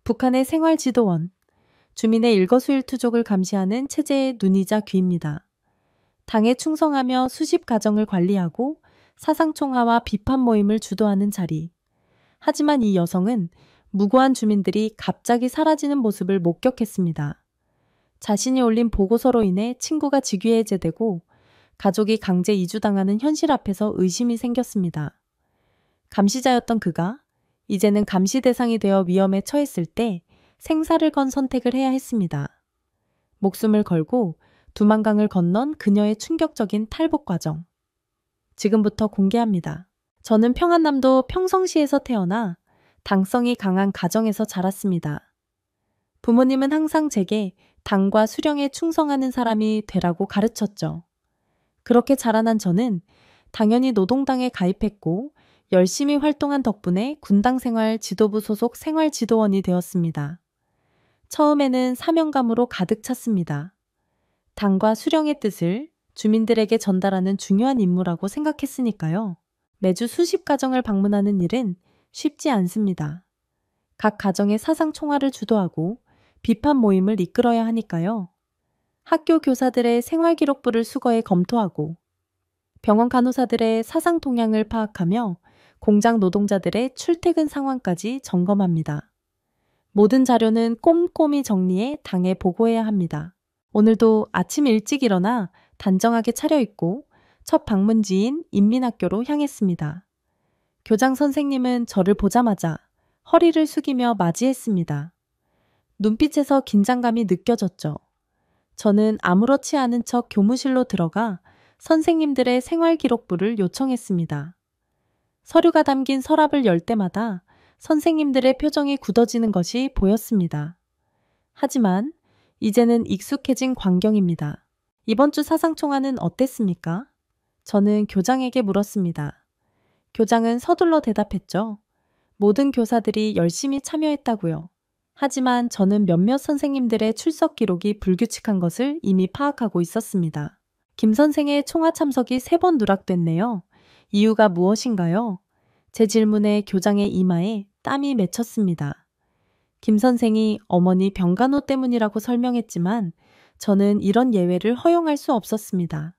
북한의 생활지도원, 주민의 일거수일투족을 감시하는 체제의 눈이자 귀입니다. 당에 충성하며 수십 가정을 관리하고 사상총화와 비판 모임을 주도하는 자리. 하지만 이 여성은 무고한 주민들이 갑자기 사라지는 모습을 목격했습니다. 자신이 올린 보고서로 인해 친구가 직위해제되고 가족이 강제 이주당하는 현실 앞에서 의심이 생겼습니다. 감시자였던 그가 이제는 감시 대상이 되어 위험에 처했을 때 생사를 건 선택을 해야 했습니다. 목숨을 걸고 두만강을 건넌 그녀의 충격적인 탈북 과정. 지금부터 공개합니다. 저는 평안남도 평성시에서 태어나 당성이 강한 가정에서 자랐습니다. 부모님은 항상 제게 당과 수령에 충성하는 사람이 되라고 가르쳤죠. 그렇게 자라난 저는 당연히 노동당에 가입했고 열심히 활동한 덕분에 군당 생활 지도부 소속 생활지도원이 되었습니다. 처음에는 사명감으로 가득 찼습니다. 당과 수령의 뜻을 주민들에게 전달하는 중요한 임무라고 생각했으니까요. 매주 수십 가정을 방문하는 일은 쉽지 않습니다. 각 가정의 사상 총화를 주도하고 비판 모임을 이끌어야 하니까요. 학교 교사들의 생활기록부를 수거해 검토하고 병원 간호사들의 사상 동향을 파악하며 공장 노동자들의 출퇴근 상황까지 점검합니다. 모든 자료는 꼼꼼히 정리해 당에 보고해야 합니다. 오늘도 아침 일찍 일어나 단정하게 차려입고 첫 방문지인 인민학교로 향했습니다. 교장 선생님은 저를 보자마자 허리를 숙이며 맞이했습니다. 눈빛에서 긴장감이 느껴졌죠. 저는 아무렇지 않은 척 교무실로 들어가 선생님들의 생활기록부를 요청했습니다. 서류가 담긴 서랍을 열 때마다 선생님들의 표정이 굳어지는 것이 보였습니다. 하지만 이제는 익숙해진 광경입니다. 이번 주 사상총화는 어땠습니까? 저는 교장에게 물었습니다. 교장은 서둘러 대답했죠. 모든 교사들이 열심히 참여했다고요. 하지만 저는 몇몇 선생님들의 출석 기록이 불규칙한 것을 이미 파악하고 있었습니다. 김 선생의 총화 참석이 3번 누락됐네요. 이유가 무엇인가요? 제 질문에 교장의 이마에 땀이 맺혔습니다. 김 선생이 어머니 병간호 때문이라고 설명했지만 저는 이런 예외를 허용할 수 없었습니다.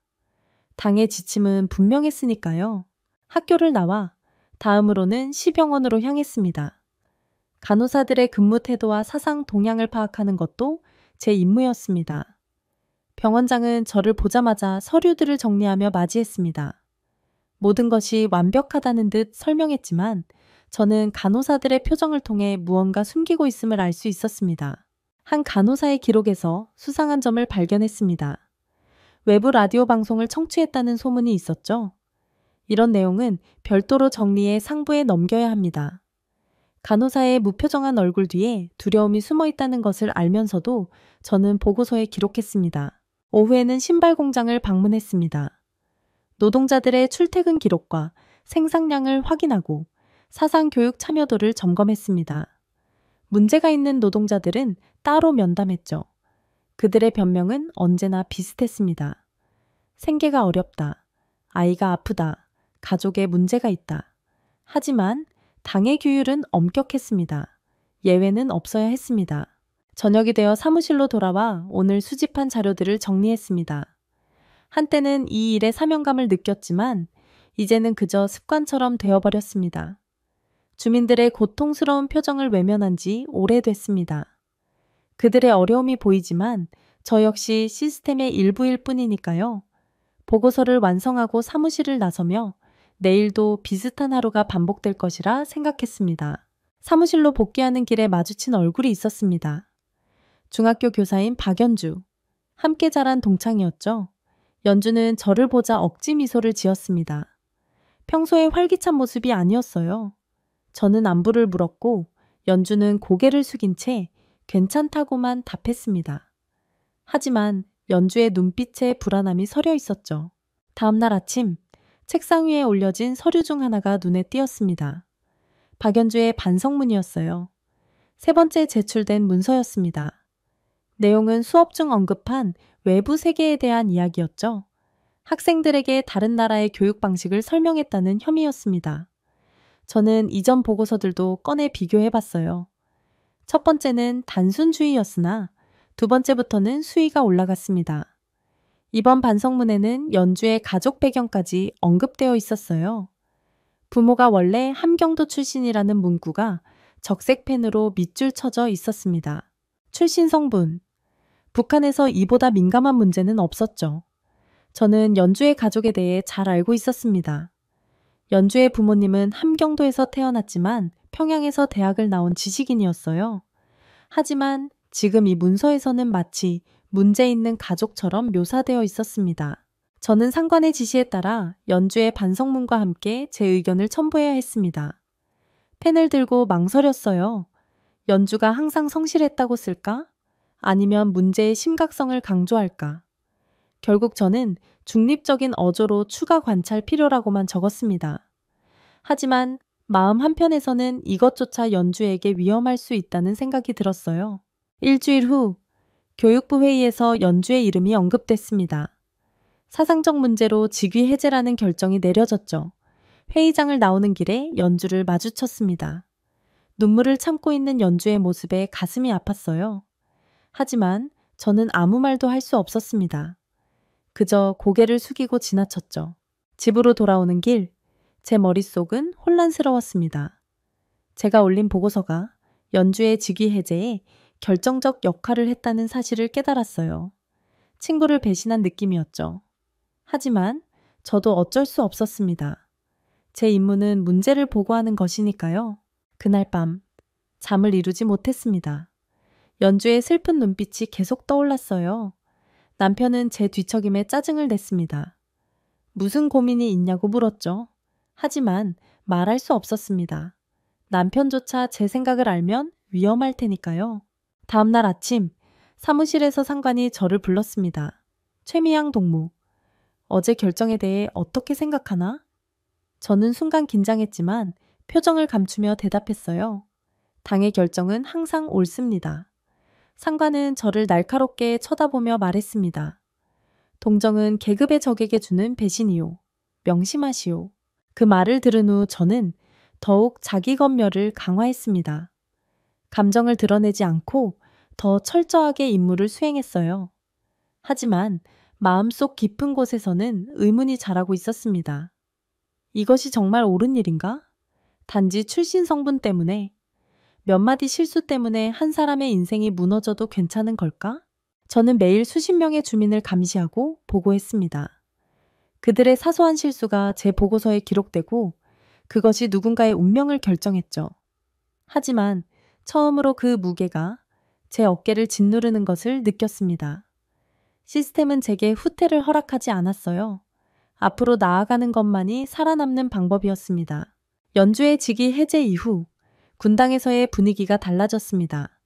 당의 지침은 분명했으니까요. 학교를 나와 다음으로는 시병원으로 향했습니다. 간호사들의 근무 태도와 사상 동향을 파악하는 것도 제 임무였습니다. 병원장은 저를 보자마자 서류들을 정리하며 맞이했습니다. 모든 것이 완벽하다는 듯 설명했지만 저는 간호사들의 표정을 통해 무언가 숨기고 있음을 알 수 있었습니다. 한 간호사의 기록에서 수상한 점을 발견했습니다. 외부 라디오 방송을 청취했다는 소문이 있었죠. 이런 내용은 별도로 정리해 상부에 넘겨야 합니다. 간호사의 무표정한 얼굴 뒤에 두려움이 숨어 있다는 것을 알면서도 저는 보고서에 기록했습니다. 오후에는 신발 공장을 방문했습니다. 노동자들의 출퇴근 기록과 생산량을 확인하고 사상교육 참여도를 점검했습니다. 문제가 있는 노동자들은 따로 면담했죠. 그들의 변명은 언제나 비슷했습니다. 생계가 어렵다. 아이가 아프다. 가족에 문제가 있다. 하지만 당의 규율은 엄격했습니다. 예외는 없어야 했습니다. 저녁이 되어 사무실로 돌아와 오늘 수집한 자료들을 정리했습니다. 한때는 이 일에 사명감을 느꼈지만 이제는 그저 습관처럼 되어버렸습니다. 주민들의 고통스러운 표정을 외면한 지 오래됐습니다. 그들의 어려움이 보이지만 저 역시 시스템의 일부일 뿐이니까요. 보고서를 완성하고 사무실을 나서며 내일도 비슷한 하루가 반복될 것이라 생각했습니다. 사무실로 복귀하는 길에 마주친 얼굴이 있었습니다. 중학교 교사인 박연주. 함께 자란 동창이었죠. 연주는 저를 보자 억지 미소를 지었습니다. 평소에 활기찬 모습이 아니었어요. 저는 안부를 물었고 연주는 고개를 숙인 채 괜찮다고만 답했습니다. 하지만 연주의 눈빛에 불안함이 서려 있었죠. 다음 날 아침 책상 위에 올려진 서류 중 하나가 눈에 띄었습니다. 박연주의 반성문이었어요. 3번째 제출된 문서였습니다. 내용은 수업 중 언급한 외부 세계에 대한 이야기였죠. 학생들에게 다른 나라의 교육 방식을 설명했다는 혐의였습니다. 저는 이전 보고서들도 꺼내 비교해봤어요. 첫 번째는 단순 주의였으나 두 번째부터는 수위가 올라갔습니다. 이번 반성문에는 연주의 가족 배경까지 언급되어 있었어요. 부모가 원래 함경도 출신이라는 문구가 적색펜으로 밑줄 쳐져 있었습니다. 출신 성분. 북한에서 이보다 민감한 문제는 없었죠. 저는 연주의 가족에 대해 잘 알고 있었습니다. 연주의 부모님은 함경도에서 태어났지만 평양에서 대학을 나온 지식인이었어요. 하지만 지금 이 문서에서는 마치 문제 있는 가족처럼 묘사되어 있었습니다. 저는 상관의 지시에 따라 연주의 반성문과 함께 제 의견을 첨부해야 했습니다. 펜을 들고 망설였어요. 연주가 항상 성실했다고 쓸까? 아니면 문제의 심각성을 강조할까? 결국 저는 중립적인 어조로 추가 관찰 필요라고만 적었습니다. 하지만 마음 한편에서는 이것조차 연주에게 위험할 수 있다는 생각이 들었어요. 일주일 후 교육부 회의에서 연주의 이름이 언급됐습니다. 사상적 문제로 직위 해제라는 결정이 내려졌죠. 회의장을 나오는 길에 연주를 마주쳤습니다. 눈물을 참고 있는 연주의 모습에 가슴이 아팠어요. 하지만 저는 아무 말도 할 수 없었습니다. 그저 고개를 숙이고 지나쳤죠. 집으로 돌아오는 길, 제 머릿속은 혼란스러웠습니다. 제가 올린 보고서가 연주의 직위 해제에 결정적 역할을 했다는 사실을 깨달았어요. 친구를 배신한 느낌이었죠. 하지만 저도 어쩔 수 없었습니다. 제 임무는 문제를 보고하는 것이니까요. 그날 밤 잠을 이루지 못했습니다. 연주의 슬픈 눈빛이 계속 떠올랐어요. 남편은 제 뒤척임에 짜증을 냈습니다. 무슨 고민이 있냐고 물었죠. 하지만 말할 수 없었습니다. 남편조차 제 생각을 알면 위험할 테니까요. 다음날 아침 사무실에서 상관이 저를 불렀습니다. 최미양 동무, 어제 결정에 대해 어떻게 생각하나? 저는 순간 긴장했지만 표정을 감추며 대답했어요. 당의 결정은 항상 옳습니다. 상관은 저를 날카롭게 쳐다보며 말했습니다. 동정은 계급의 적에게 주는 배신이요. 명심하시오. 그 말을 들은 후 저는 더욱 자기 검열을 강화했습니다. 감정을 드러내지 않고 더 철저하게 임무를 수행했어요. 하지만 마음속 깊은 곳에서는 의문이 자라고 있었습니다. 이것이 정말 옳은 일인가? 단지 출신 성분 때문에, 몇 마디 실수 때문에 한 사람의 인생이 무너져도 괜찮은 걸까? 저는 매일 수십 명의 주민을 감시하고 보고했습니다. 그들의 사소한 실수가 제 보고서에 기록되고 그것이 누군가의 운명을 결정했죠. 하지만 처음으로 그 무게가 제 어깨를 짓누르는 것을 느꼈습니다. 시스템은 제게 후퇴를 허락하지 않았어요. 앞으로 나아가는 것만이 살아남는 방법이었습니다. 연주의 직위 해제 이후 군당에서의 분위기가 달라졌습니다.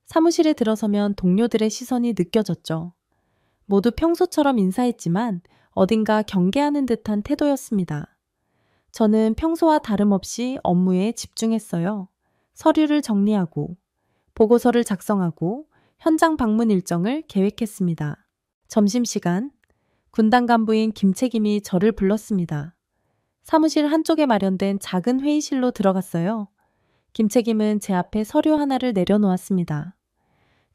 사무실에 들어서면 동료들의 시선이 느껴졌죠. 모두 평소처럼 인사했지만 어딘가 경계하는 듯한 태도였습니다. 저는 평소와 다름없이 업무에 집중했어요. 서류를 정리하고, 보고서를 작성하고, 현장 방문 일정을 계획했습니다. 점심시간, 군당 간부인 김책임이 저를 불렀습니다. 사무실 한쪽에 마련된 작은 회의실로 들어갔어요. 김책임은 제 앞에 서류 하나를 내려놓았습니다.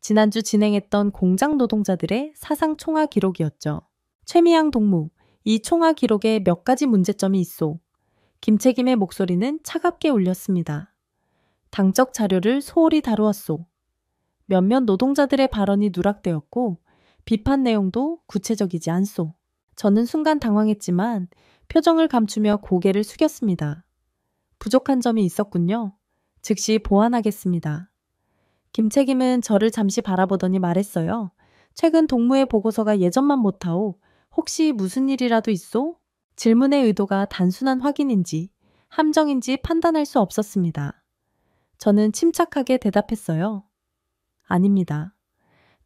지난주 진행했던 공장 노동자들의 사상 총화 기록이었죠. 최미양 동무, 이 총화 기록에 몇 가지 문제점이 있소. 김책임의 목소리는 차갑게 울렸습니다. 당적 자료를 소홀히 다루었소. 몇몇 노동자들의 발언이 누락되었고 비판 내용도 구체적이지 않소. 저는 순간 당황했지만 표정을 감추며 고개를 숙였습니다. 부족한 점이 있었군요. 즉시 보완하겠습니다. 김책임은 저를 잠시 바라보더니 말했어요. 최근 동무의 보고서가 예전만 못하오. 혹시 무슨 일이라도 있소? 질문의 의도가 단순한 확인인지 함정인지 판단할 수 없었습니다. 저는 침착하게 대답했어요. 아닙니다.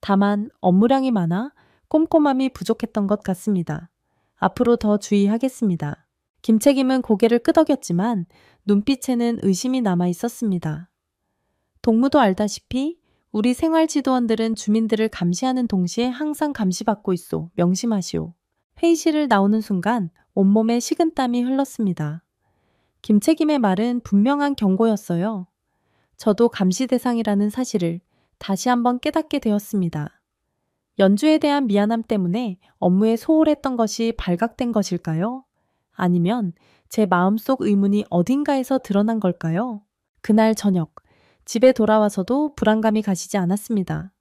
다만 업무량이 많아 꼼꼼함이 부족했던 것 같습니다. 앞으로 더 주의하겠습니다. 김책임은 고개를 끄덕였지만 눈빛에는 의심이 남아 있었습니다. 동무도 알다시피 우리 생활지도원들은 주민들을 감시하는 동시에 항상 감시받고 있소. 명심하시오. 회의실을 나오는 순간 온몸에 식은땀이 흘렀습니다. 김책임의 말은 분명한 경고였어요. 저도 감시 대상이라는 사실을 다시 한번 깨닫게 되었습니다. 연주에 대한 미안함 때문에 업무에 소홀했던 것이 발각된 것일까요? 아니면 제 마음속 의문이 어딘가에서 드러난 걸까요? 그날 저녁, 집에 돌아와서도 불안감이 가시지 않았습니다.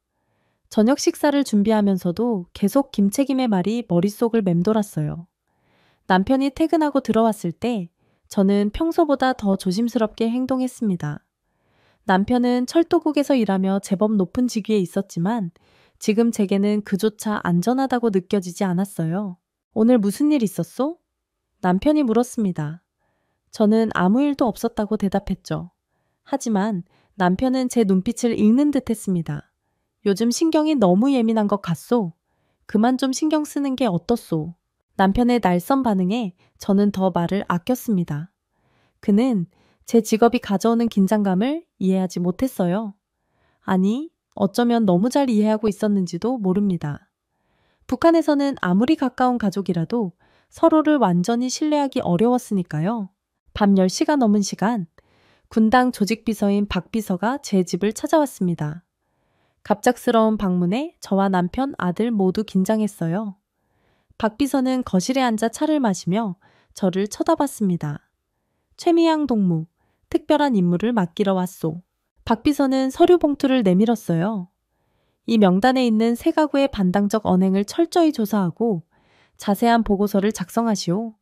저녁 식사를 준비하면서도 계속 김책임의 말이 머릿속을 맴돌았어요. 남편이 퇴근하고 들어왔을 때 저는 평소보다 더 조심스럽게 행동했습니다. 남편은 철도국에서 일하며 제법 높은 직위에 있었지만 지금 제게는 그조차 안전하다고 느껴지지 않았어요. 오늘 무슨 일 있었소? 남편이 물었습니다. 저는 아무 일도 없었다고 대답했죠. 하지만 남편은 제 눈빛을 읽는 듯 했습니다. 요즘 신경이 너무 예민한 것 같소? 그만 좀 신경 쓰는 게 어떻소? 남편의 날선 반응에 저는 더 말을 아꼈습니다. 그는 제 직업이 가져오는 긴장감을 이해하지 못했어요. 아니, 어쩌면 너무 잘 이해하고 있었는지도 모릅니다. 북한에서는 아무리 가까운 가족이라도 서로를 완전히 신뢰하기 어려웠으니까요. 밤 10시가 넘은 시간, 군당 조직비서인 박 비서가 제 집을 찾아왔습니다. 갑작스러운 방문에 저와 남편, 아들 모두 긴장했어요. 박 비서는 거실에 앉아 차를 마시며 저를 쳐다봤습니다. 최미양 동무, 특별한 임무를 맡기러 왔소. 박 비서는 서류 봉투를 내밀었어요. 이 명단에 있는 세 가구의 반당적 언행을 철저히 조사하고 자세한 보고서를 작성하시오.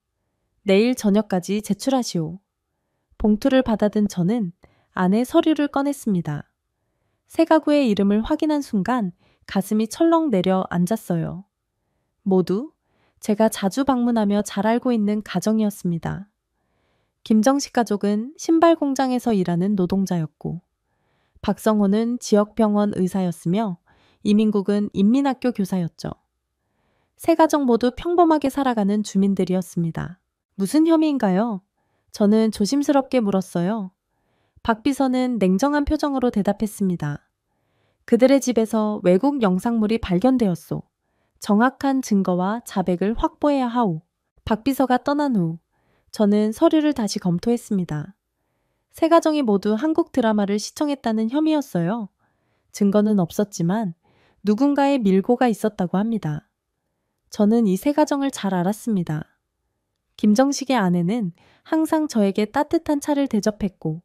내일 저녁까지 제출하시오. 봉투를 받아든 저는 안에 서류를 꺼냈습니다. 세 가구의 이름을 확인한 순간 가슴이 철렁 내려앉았어요. 모두 제가 자주 방문하며 잘 알고 있는 가정이었습니다. 김정식 가족은 신발 공장에서 일하는 노동자였고, 박성호는 지역병원 의사였으며 이민국은 인민학교 교사였죠. 세 가정 모두 평범하게 살아가는 주민들이었습니다. 무슨 혐의인가요? 저는 조심스럽게 물었어요. 박 비서는 냉정한 표정으로 대답했습니다. 그들의 집에서 외국 영상물이 발견되었소. 정확한 증거와 자백을 확보해야 하오. 박 비서가 떠난 후 저는 서류를 다시 검토했습니다. 세 가정이 모두 한국 드라마를 시청했다는 혐의였어요. 증거는 없었지만 누군가의 밀고가 있었다고 합니다. 저는 이 세 가정을 잘 알았습니다. 김정식의 아내는 항상 저에게 따뜻한 차를 대접했고,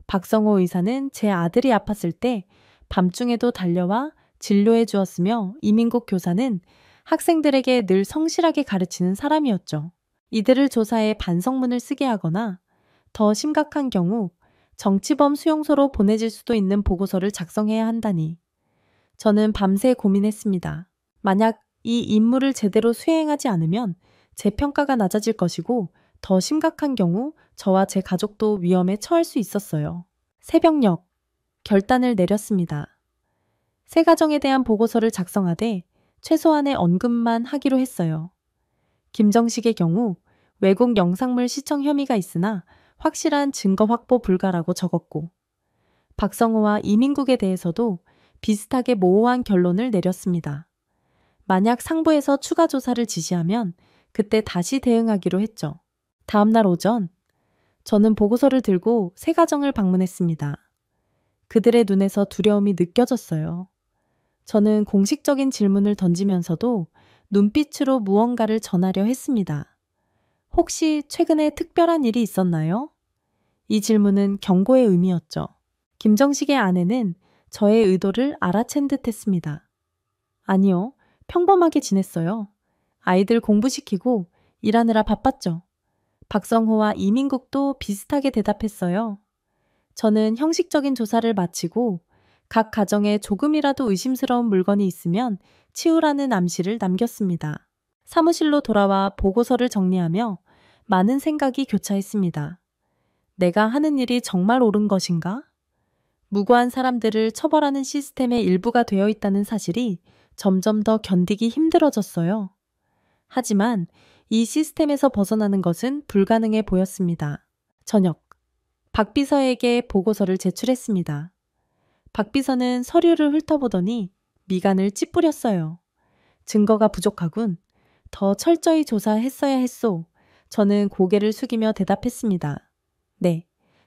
박성호 의사는 제 아들이 아팠을 때 밤중에도 달려와 진료해 주었으며 이민국 교사는 학생들에게 늘 성실하게 가르치는 사람이었죠. 이들을 조사해 반성문을 쓰게 하거나 더 심각한 경우 정치범 수용소로 보내질 수도 있는 보고서를 작성해야 한다니. 저는 밤새 고민했습니다. 만약 이 임무를 제대로 수행하지 않으면 제 평가가 낮아질 것이고 더 심각한 경우 저와 제 가족도 위험에 처할 수 있었어요. 새벽녘 결단을 내렸습니다. 세 가정에 대한 보고서를 작성하되 최소한의 언급만 하기로 했어요. 김정식의 경우 외국 영상물 시청 혐의가 있으나 확실한 증거 확보 불가라고 적었고, 박성호와 이민국에 대해서도 비슷하게 모호한 결론을 내렸습니다. 만약 상부에서 추가 조사를 지시하면 그때 다시 대응하기로 했죠. 다음 날 오전, 저는 보고서를 들고 세 가정을 방문했습니다. 그들의 눈에서 두려움이 느껴졌어요. 저는 공식적인 질문을 던지면서도 눈빛으로 무언가를 전하려 했습니다. 혹시 최근에 특별한 일이 있었나요? 이 질문은 경고의 의미였죠. 김정식의 아내는 저의 의도를 알아챈 듯 했습니다. 아니요, 평범하게 지냈어요. 아이들 공부시키고 일하느라 바빴죠. 박성호와 이민국도 비슷하게 대답했어요. 저는 형식적인 조사를 마치고 각 가정에 조금이라도 의심스러운 물건이 있으면 치우라는 암시를 남겼습니다. 사무실로 돌아와 보고서를 정리하며 많은 생각이 교차했습니다. 내가 하는 일이 정말 옳은 것인가? 무고한 사람들을 처벌하는 시스템의 일부가 되어 있다는 사실이 점점 더 견디기 힘들어졌어요. 하지만 이 시스템에서 벗어나는 것은 불가능해 보였습니다. 저녁, 박 비서에게 보고서를 제출했습니다. 박 비서는 서류를 훑어보더니 미간을 찌푸렸어요. 증거가 부족하군. 더 철저히 조사했어야 했소. 저는 고개를 숙이며 대답했습니다. 네,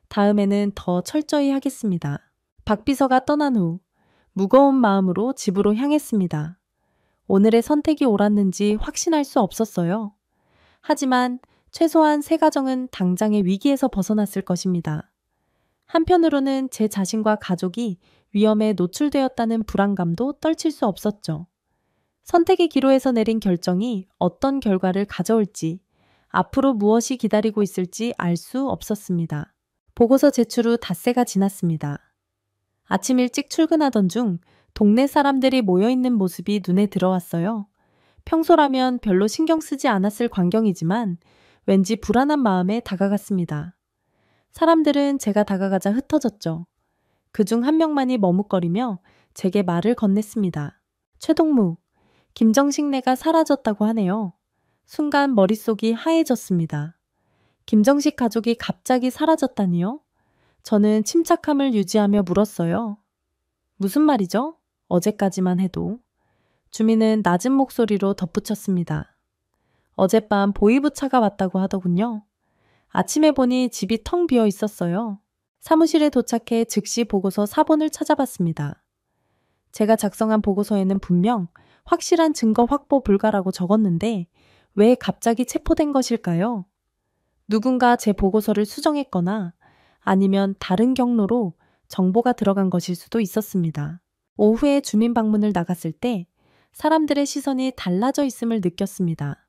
다음에는 더 철저히 하겠습니다. 박 비서가 떠난 후 무거운 마음으로 집으로 향했습니다. 오늘의 선택이 옳았는지 확신할 수 없었어요. 하지만 최소한 세 가정은 당장의 위기에서 벗어났을 것입니다. 한편으로는 제 자신과 가족이 위험에 노출되었다는 불안감도 떨칠 수 없었죠. 선택의 기로에서 내린 결정이 어떤 결과를 가져올지, 앞으로 무엇이 기다리고 있을지 알 수 없었습니다. 보고서 제출 후 닷새가 지났습니다. 아침 일찍 출근하던 중 동네 사람들이 모여있는 모습이 눈에 들어왔어요. 평소라면 별로 신경 쓰지 않았을 광경이지만 왠지 불안한 마음에 다가갔습니다. 사람들은 제가 다가가자 흩어졌죠. 그중 한 명만이 머뭇거리며 제게 말을 건넸습니다. 최동무, 김정식네가 사라졌다고 하네요. 순간 머릿속이 하얘졌습니다. 김정식 가족이 갑자기 사라졌다니요? 저는 침착함을 유지하며 물었어요. 무슨 말이죠? 어제까지만 해도. 주민은 낮은 목소리로 덧붙였습니다. 어젯밤 보이부차가 왔다고 하더군요. 아침에 보니 집이 텅 비어 있었어요. 사무실에 도착해 즉시 보고서 사본을 찾아봤습니다. 제가 작성한 보고서에는 분명 확실한 증거 확보 불가라고 적었는데 왜 갑자기 체포된 것일까요? 누군가 제 보고서를 수정했거나 아니면 다른 경로로 정보가 들어간 것일 수도 있었습니다. 오후에 주민 방문을 나갔을 때 사람들의 시선이 달라져 있음을 느꼈습니다.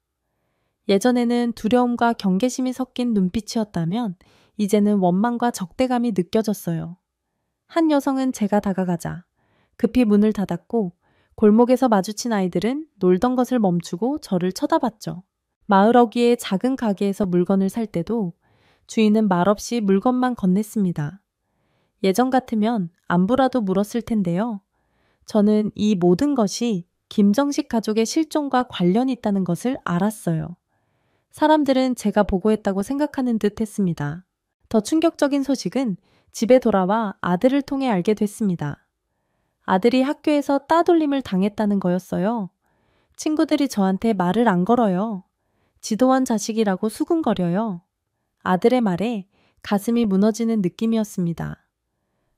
예전에는 두려움과 경계심이 섞인 눈빛이었다면 이제는 원망과 적대감이 느껴졌어요. 한 여성은 제가 다가가자 급히 문을 닫았고 골목에서 마주친 아이들은 놀던 것을 멈추고 저를 쳐다봤죠. 마을 어귀의 작은 가게에서 물건을 살 때도 주인은 말없이 물건만 건넸습니다. 예전 같으면 안부라도 물었을 텐데요. 저는 이 모든 것이 김정식 가족의 실종과 관련이 있다는 것을 알았어요. 사람들은 제가 보고했다고 생각하는 듯 했습니다. 더 충격적인 소식은 집에 돌아와 아들을 통해 알게 됐습니다. 아들이 학교에서 따돌림을 당했다는 거였어요. 친구들이 저한테 말을 안 걸어요. 지도원 자식이라고 수군거려요. 아들의 말에 가슴이 무너지는 느낌이었습니다.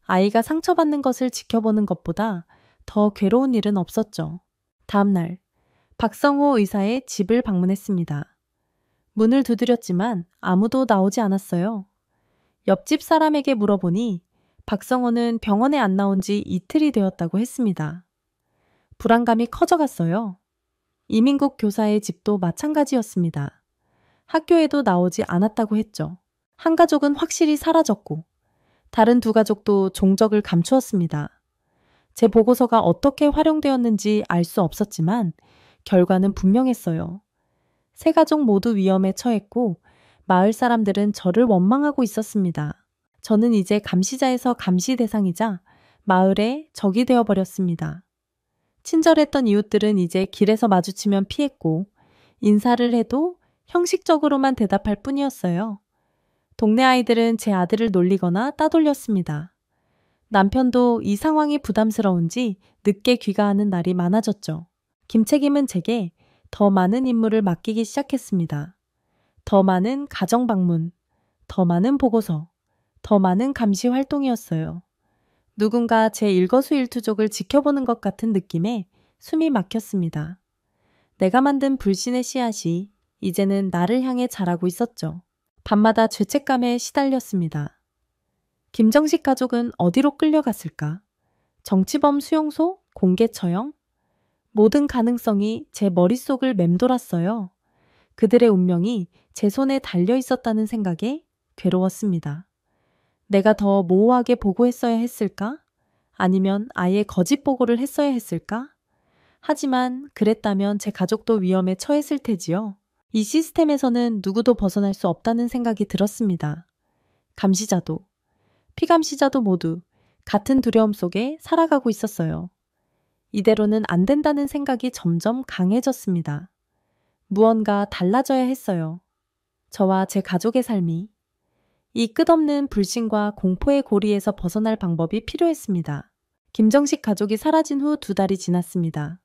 아이가 상처받는 것을 지켜보는 것보다 더 괴로운 일은 없었죠. 다음 날, 박성호 의사의 집을 방문했습니다. 문을 두드렸지만 아무도 나오지 않았어요. 옆집 사람에게 물어보니 박성호는 병원에 안 나온 지 이틀이 되었다고 했습니다. 불안감이 커져갔어요. 이민국 교사의 집도 마찬가지였습니다. 학교에도 나오지 않았다고 했죠. 한 가족은 확실히 사라졌고 다른 두 가족도 종적을 감추었습니다. 제 보고서가 어떻게 활용되었는지 알 수 없었지만 결과는 분명했어요. 세 가족 모두 위험에 처했고 마을 사람들은 저를 원망하고 있었습니다. 저는 이제 감시자에서 감시 대상이자 마을의 적이 되어버렸습니다. 친절했던 이웃들은 이제 길에서 마주치면 피했고 인사를 해도 형식적으로만 대답할 뿐이었어요. 동네 아이들은 제 아들을 놀리거나 따돌렸습니다. 남편도 이 상황이 부담스러운지 늦게 귀가하는 날이 많아졌죠. 김책임은 제게 더 많은 임무를 맡기기 시작했습니다. 더 많은 가정 방문, 더 많은 보고서, 더 많은 감시 활동이었어요. 누군가 제 일거수일투족을 지켜보는 것 같은 느낌에 숨이 막혔습니다. 내가 만든 불신의 씨앗이 이제는 나를 향해 자라고 있었죠. 밤마다 죄책감에 시달렸습니다. 김정식 가족은 어디로 끌려갔을까? 정치범 수용소? 공개 처형? 모든 가능성이 제 머릿속을 맴돌았어요. 그들의 운명이 제 손에 달려 있었다는 생각에 괴로웠습니다. 내가 더 모호하게 보고했어야 했을까? 아니면 아예 거짓 보고를 했어야 했을까? 하지만 그랬다면 제 가족도 위험에 처했을 테지요. 이 시스템에서는 누구도 벗어날 수 없다는 생각이 들었습니다. 감시자도, 피감시자도 모두 같은 두려움 속에 살아가고 있었어요. 이대로는 안 된다는 생각이 점점 강해졌습니다. 무언가 달라져야 했어요. 저와 제 가족의 삶이. 이 끝없는 불신과 공포의 고리에서 벗어날 방법이 필요했습니다. 김정식 가족이 사라진 후 2달이 지났습니다.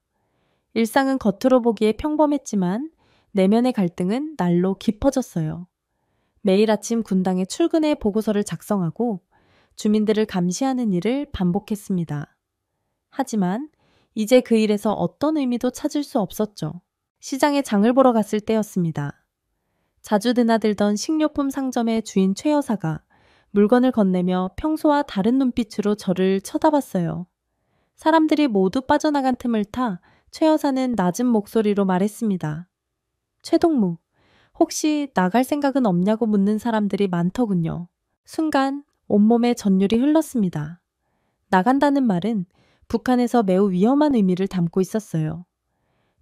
일상은 겉으로 보기에 평범했지만 내면의 갈등은 날로 깊어졌어요. 매일 아침 군당에 출근해 보고서를 작성하고 주민들을 감시하는 일을 반복했습니다. 하지만 이제 그 일에서 어떤 의미도 찾을 수 없었죠. 시장에 장을 보러 갔을 때였습니다. 자주 드나들던 식료품 상점의 주인 최 여사가 물건을 건네며 평소와 다른 눈빛으로 저를 쳐다봤어요. 사람들이 모두 빠져나간 틈을 타 최 여사는 낮은 목소리로 말했습니다. 최동무, 혹시 나갈 생각은 없냐고 묻는 사람들이 많더군요. 순간 온몸에 전율이 흘렀습니다. 나간다는 말은 북한에서 매우 위험한 의미를 담고 있었어요.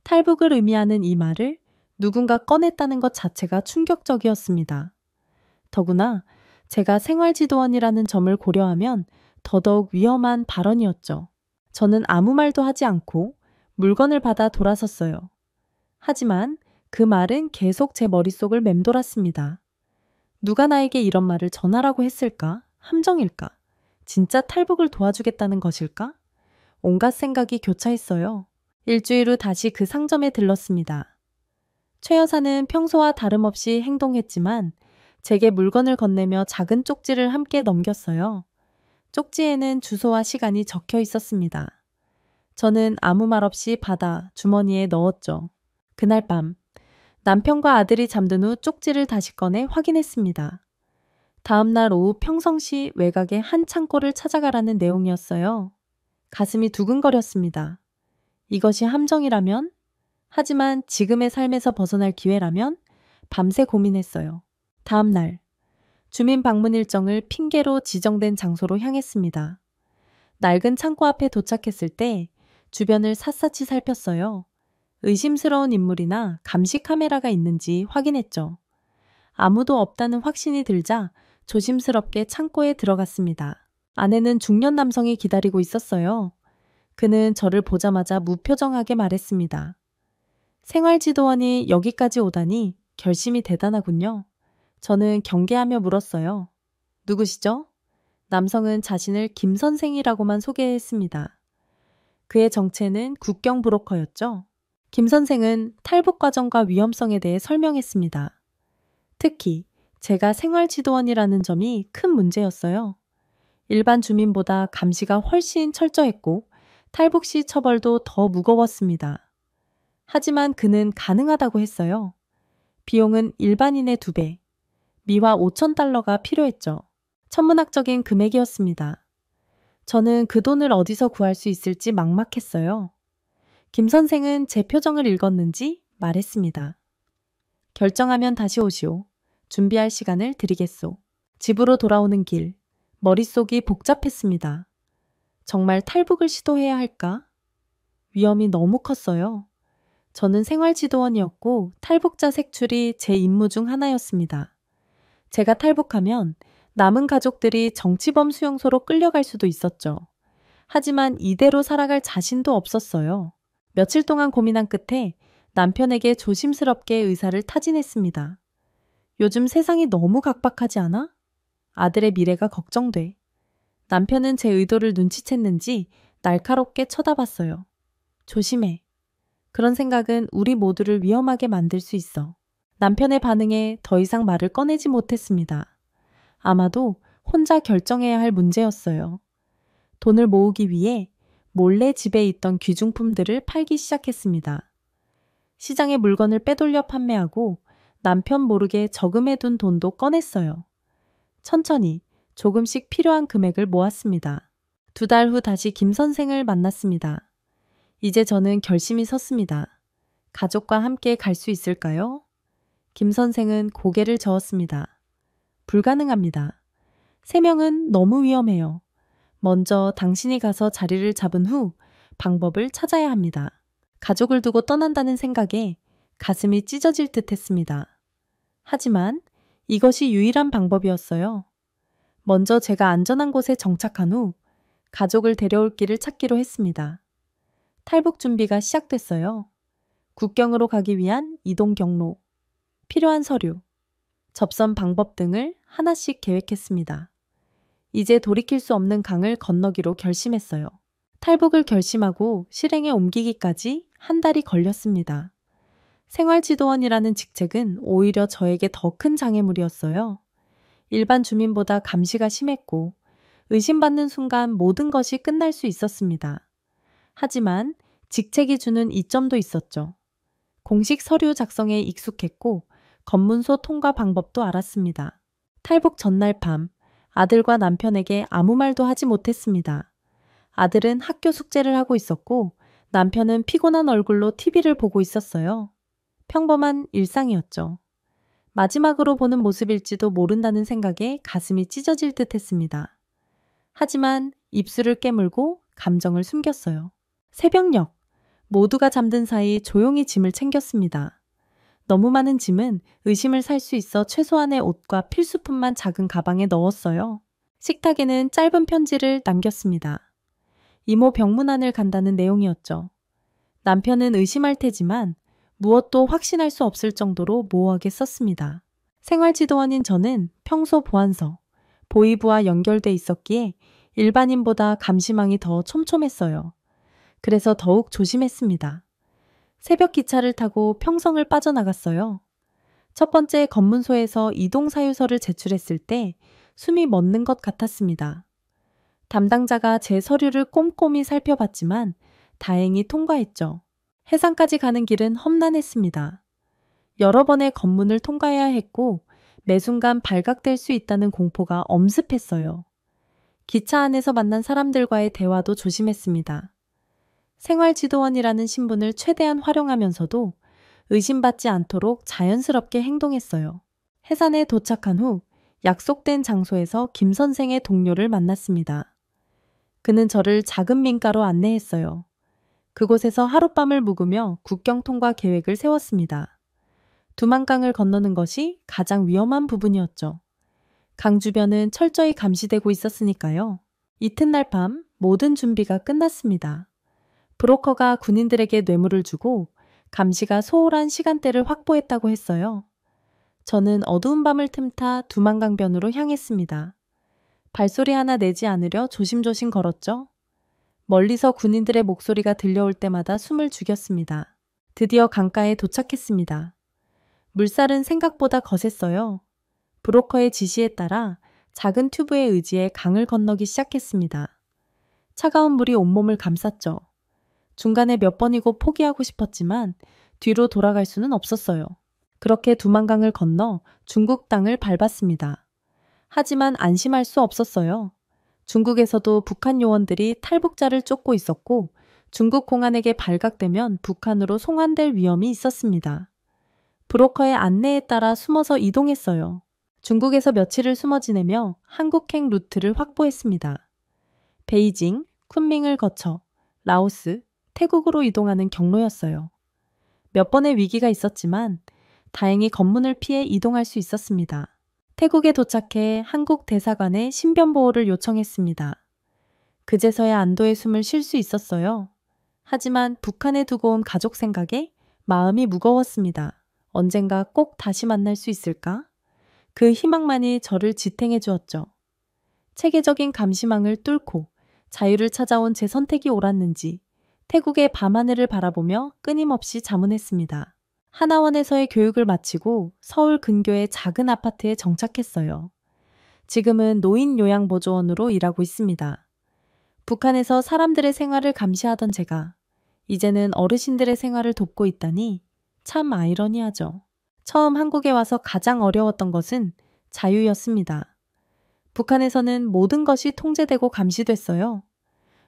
탈북을 의미하는 이 말을 누군가 꺼냈다는 것 자체가 충격적이었습니다. 더구나 제가 생활지도원이라는 점을 고려하면 더더욱 위험한 발언이었죠. 저는 아무 말도 하지 않고 물건을 받아 돌아섰어요. 하지만 그 말은 계속 제 머릿속을 맴돌았습니다. 누가 나에게 이런 말을 전하라고 했을까? 함정일까? 진짜 탈북을 도와주겠다는 것일까? 온갖 생각이 교차했어요. 일주일 후 다시 그 상점에 들렀습니다. 최 여사는 평소와 다름없이 행동했지만 제게 물건을 건네며 작은 쪽지를 함께 넘겼어요. 쪽지에는 주소와 시간이 적혀 있었습니다. 저는 아무 말 없이 받아 주머니에 넣었죠. 그날 밤 남편과 아들이 잠든 후 쪽지를 다시 꺼내 확인했습니다. 다음 날 오후 평성시 외곽의 한 창고를 찾아가라는 내용이었어요. 가슴이 두근거렸습니다. 이것이 함정이라면? 하지만 지금의 삶에서 벗어날 기회라면? 밤새 고민했어요. 다음 날 주민 방문 일정을 핑계로 지정된 장소로 향했습니다. 낡은 창고 앞에 도착했을 때 주변을 샅샅이 살폈어요. 의심스러운 인물이나 감시 카메라가 있는지 확인했죠. 아무도 없다는 확신이 들자 조심스럽게 창고에 들어갔습니다. 안에는 중년 남성이 기다리고 있었어요. 그는 저를 보자마자 무표정하게 말했습니다. 생활지도원이 여기까지 오다니 결심이 대단하군요. 저는 경계하며 물었어요. 누구시죠? 남성은 자신을 김 선생이라고만 소개했습니다. 그의 정체는 국경 브로커였죠. 김 선생은 탈북 과정과 위험성에 대해 설명했습니다. 특히 제가 생활지도원이라는 점이 큰 문제였어요. 일반 주민보다 감시가 훨씬 철저했고 탈북 시 처벌도 더 무거웠습니다. 하지만 그는 가능하다고 했어요. 비용은 일반인의 2배, 미화 5,000달러가 필요했죠. 천문학적인 금액이었습니다. 저는 그 돈을 어디서 구할 수 있을지 막막했어요. 김 선생은 제 표정을 읽었는지 말했습니다. 결정하면 다시 오시오. 준비할 시간을 드리겠소. 집으로 돌아오는 길, 머릿속이 복잡했습니다. 정말 탈북을 시도해야 할까? 위험이 너무 컸어요. 저는 생활지도원이었고 탈북자 색출이 제 임무 중 하나였습니다. 제가 탈북하면 남은 가족들이 정치범 수용소로 끌려갈 수도 있었죠. 하지만 이대로 살아갈 자신도 없었어요. 며칠 동안 고민한 끝에 남편에게 조심스럽게 의사를 타진했습니다. 요즘 세상이 너무 각박하지 않아? 아들의 미래가 걱정돼. 남편은 제 의도를 눈치챘는지 날카롭게 쳐다봤어요. 조심해. 그런 생각은 우리 모두를 위험하게 만들 수 있어. 남편의 반응에 더 이상 말을 꺼내지 못했습니다. 아마도 혼자 결정해야 할 문제였어요. 돈을 모으기 위해 몰래 집에 있던 귀중품들을 팔기 시작했습니다. 시장에 물건을 빼돌려 판매하고 남편 모르게 저금해둔 돈도 꺼냈어요. 천천히 조금씩 필요한 금액을 모았습니다. 2달 후 다시 김 선생을 만났습니다. 이제 저는 결심이 섰습니다. 가족과 함께 갈 수 있을까요? 김 선생은 고개를 저었습니다. 불가능합니다. 3명은 너무 위험해요. 먼저 당신이 가서 자리를 잡은 후 방법을 찾아야 합니다. 가족을 두고 떠난다는 생각에 가슴이 찢어질 듯 했습니다. 하지만 이것이 유일한 방법이었어요. 먼저 제가 안전한 곳에 정착한 후 가족을 데려올 길을 찾기로 했습니다. 탈북 준비가 시작됐어요. 국경으로 가기 위한 이동 경로, 필요한 서류, 접선 방법 등을 하나씩 계획했습니다. 이제 돌이킬 수 없는 강을 건너기로 결심했어요. 탈북을 결심하고 실행에 옮기기까지 한 달이 걸렸습니다. 생활지도원이라는 직책은 오히려 저에게 더 큰 장애물이었어요. 일반 주민보다 감시가 심했고 의심받는 순간 모든 것이 끝날 수 있었습니다. 하지만 직책이 주는 이점도 있었죠. 공식 서류 작성에 익숙했고 검문소 통과 방법도 알았습니다. 탈북 전날 밤 아들과 남편에게 아무 말도 하지 못했습니다. 아들은 학교 숙제를 하고 있었고 남편은 피곤한 얼굴로 TV를 보고 있었어요. 평범한 일상이었죠. 마지막으로 보는 모습일지도 모른다는 생각에 가슴이 찢어질 듯 했습니다. 하지만 입술을 깨물고 감정을 숨겼어요. 새벽녘, 모두가 잠든 사이 조용히 짐을 챙겼습니다. 너무 많은 짐은 의심을 살 수 있어 최소한의 옷과 필수품만 작은 가방에 넣었어요. 식탁에는 짧은 편지를 남겼습니다. 이모 병문안을 간다는 내용이었죠. 남편은 의심할 테지만 무엇도 확신할 수 없을 정도로 모호하게 썼습니다. 생활지도원인 저는 평소 보안서, 보이부와 연결돼 있었기에 일반인보다 감시망이 더 촘촘했어요. 그래서 더욱 조심했습니다. 새벽 기차를 타고 평성을 빠져나갔어요. 첫 번째 검문소에서 이동사유서를 제출했을 때 숨이 멎는 것 같았습니다. 담당자가 제 서류를 꼼꼼히 살펴봤지만 다행히 통과했죠. 해상까지 가는 길은 험난했습니다. 여러 번의 검문을 통과해야 했고 매 순간 발각될 수 있다는 공포가 엄습했어요. 기차 안에서 만난 사람들과의 대화도 조심했습니다. 생활지도원이라는 신분을 최대한 활용하면서도 의심받지 않도록 자연스럽게 행동했어요. 해산에 도착한 후 약속된 장소에서 김 선생의 동료를 만났습니다. 그는 저를 작은 민가로 안내했어요. 그곳에서 하룻밤을 묵으며 국경 통과 계획을 세웠습니다. 두만강을 건너는 것이 가장 위험한 부분이었죠. 강 주변은 철저히 감시되고 있었으니까요. 이튿날 밤 모든 준비가 끝났습니다. 브로커가 군인들에게 뇌물을 주고 감시가 소홀한 시간대를 확보했다고 했어요. 저는 어두운 밤을 틈타 두만강변으로 향했습니다. 발소리 하나 내지 않으려 조심조심 걸었죠. 멀리서 군인들의 목소리가 들려올 때마다 숨을 죽였습니다. 드디어 강가에 도착했습니다. 물살은 생각보다 거셌어요. 브로커의 지시에 따라 작은 튜브에 의지해 강을 건너기 시작했습니다. 차가운 물이 온몸을 감쌌죠. 중간에 몇 번이고 포기하고 싶었지만 뒤로 돌아갈 수는 없었어요. 그렇게 두만강을 건너 중국 땅을 밟았습니다. 하지만 안심할 수 없었어요. 중국에서도 북한 요원들이 탈북자를 쫓고 있었고 중국 공안에게 발각되면 북한으로 송환될 위험이 있었습니다. 브로커의 안내에 따라 숨어서 이동했어요. 중국에서 며칠을 숨어 지내며 한국행 루트를 확보했습니다. 베이징, 쿤밍을 거쳐 라오스, 태국으로 이동하는 경로였어요. 몇 번의 위기가 있었지만 다행히 검문을 피해 이동할 수 있었습니다. 태국에 도착해 한국 대사관에 신변보호를 요청했습니다. 그제서야 안도의 숨을 쉴 수 있었어요. 하지만 북한에 두고 온 가족 생각에 마음이 무거웠습니다. 언젠가 꼭 다시 만날 수 있을까? 그 희망만이 저를 지탱해 주었죠. 체계적인 감시망을 뚫고 자유를 찾아온 제 선택이 옳았는지 태국의 밤하늘을 바라보며 끊임없이 자문했습니다. 하나원에서의 교육을 마치고 서울 근교의 작은 아파트에 정착했어요. 지금은 노인 요양보조원으로 일하고 있습니다. 북한에서 사람들의 생활을 감시하던 제가 이제는 어르신들의 생활을 돕고 있다니 참 아이러니하죠. 처음 한국에 와서 가장 어려웠던 것은 자유였습니다. 북한에서는 모든 것이 통제되고 감시됐어요.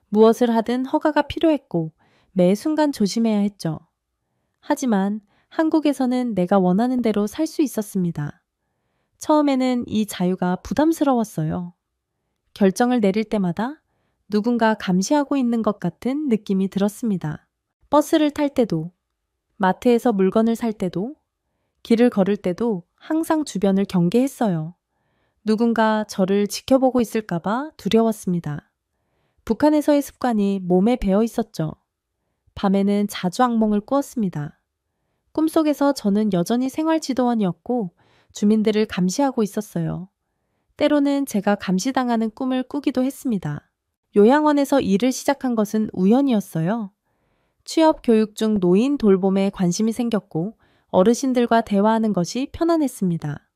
무엇을 하든 허가가 필요했고 매 순간 조심해야 했죠. 하지만 한국에서는 내가 원하는 대로 살 수 있었습니다. 처음에는 이 자유가 부담스러웠어요. 결정을 내릴 때마다 누군가 감시하고 있는 것 같은 느낌이 들었습니다. 버스를 탈 때도, 마트에서 물건을 살 때도, 길을 걸을 때도 항상 주변을 경계했어요. 누군가 저를 지켜보고 있을까봐 두려웠습니다. 북한에서의 습관이 몸에 배어 있었죠. 밤에는 자주 악몽을 꾸었습니다. 꿈속에서 저는 여전히 생활지도원이었고 주민들을 감시하고 있었어요. 때로는 제가 감시당하는 꿈을 꾸기도 했습니다. 요양원에서 일을 시작한 것은 우연이었어요. 취업 교육 중 노인 돌봄에 관심이 생겼고 어르신들과 대화하는 것이 편안했습니다.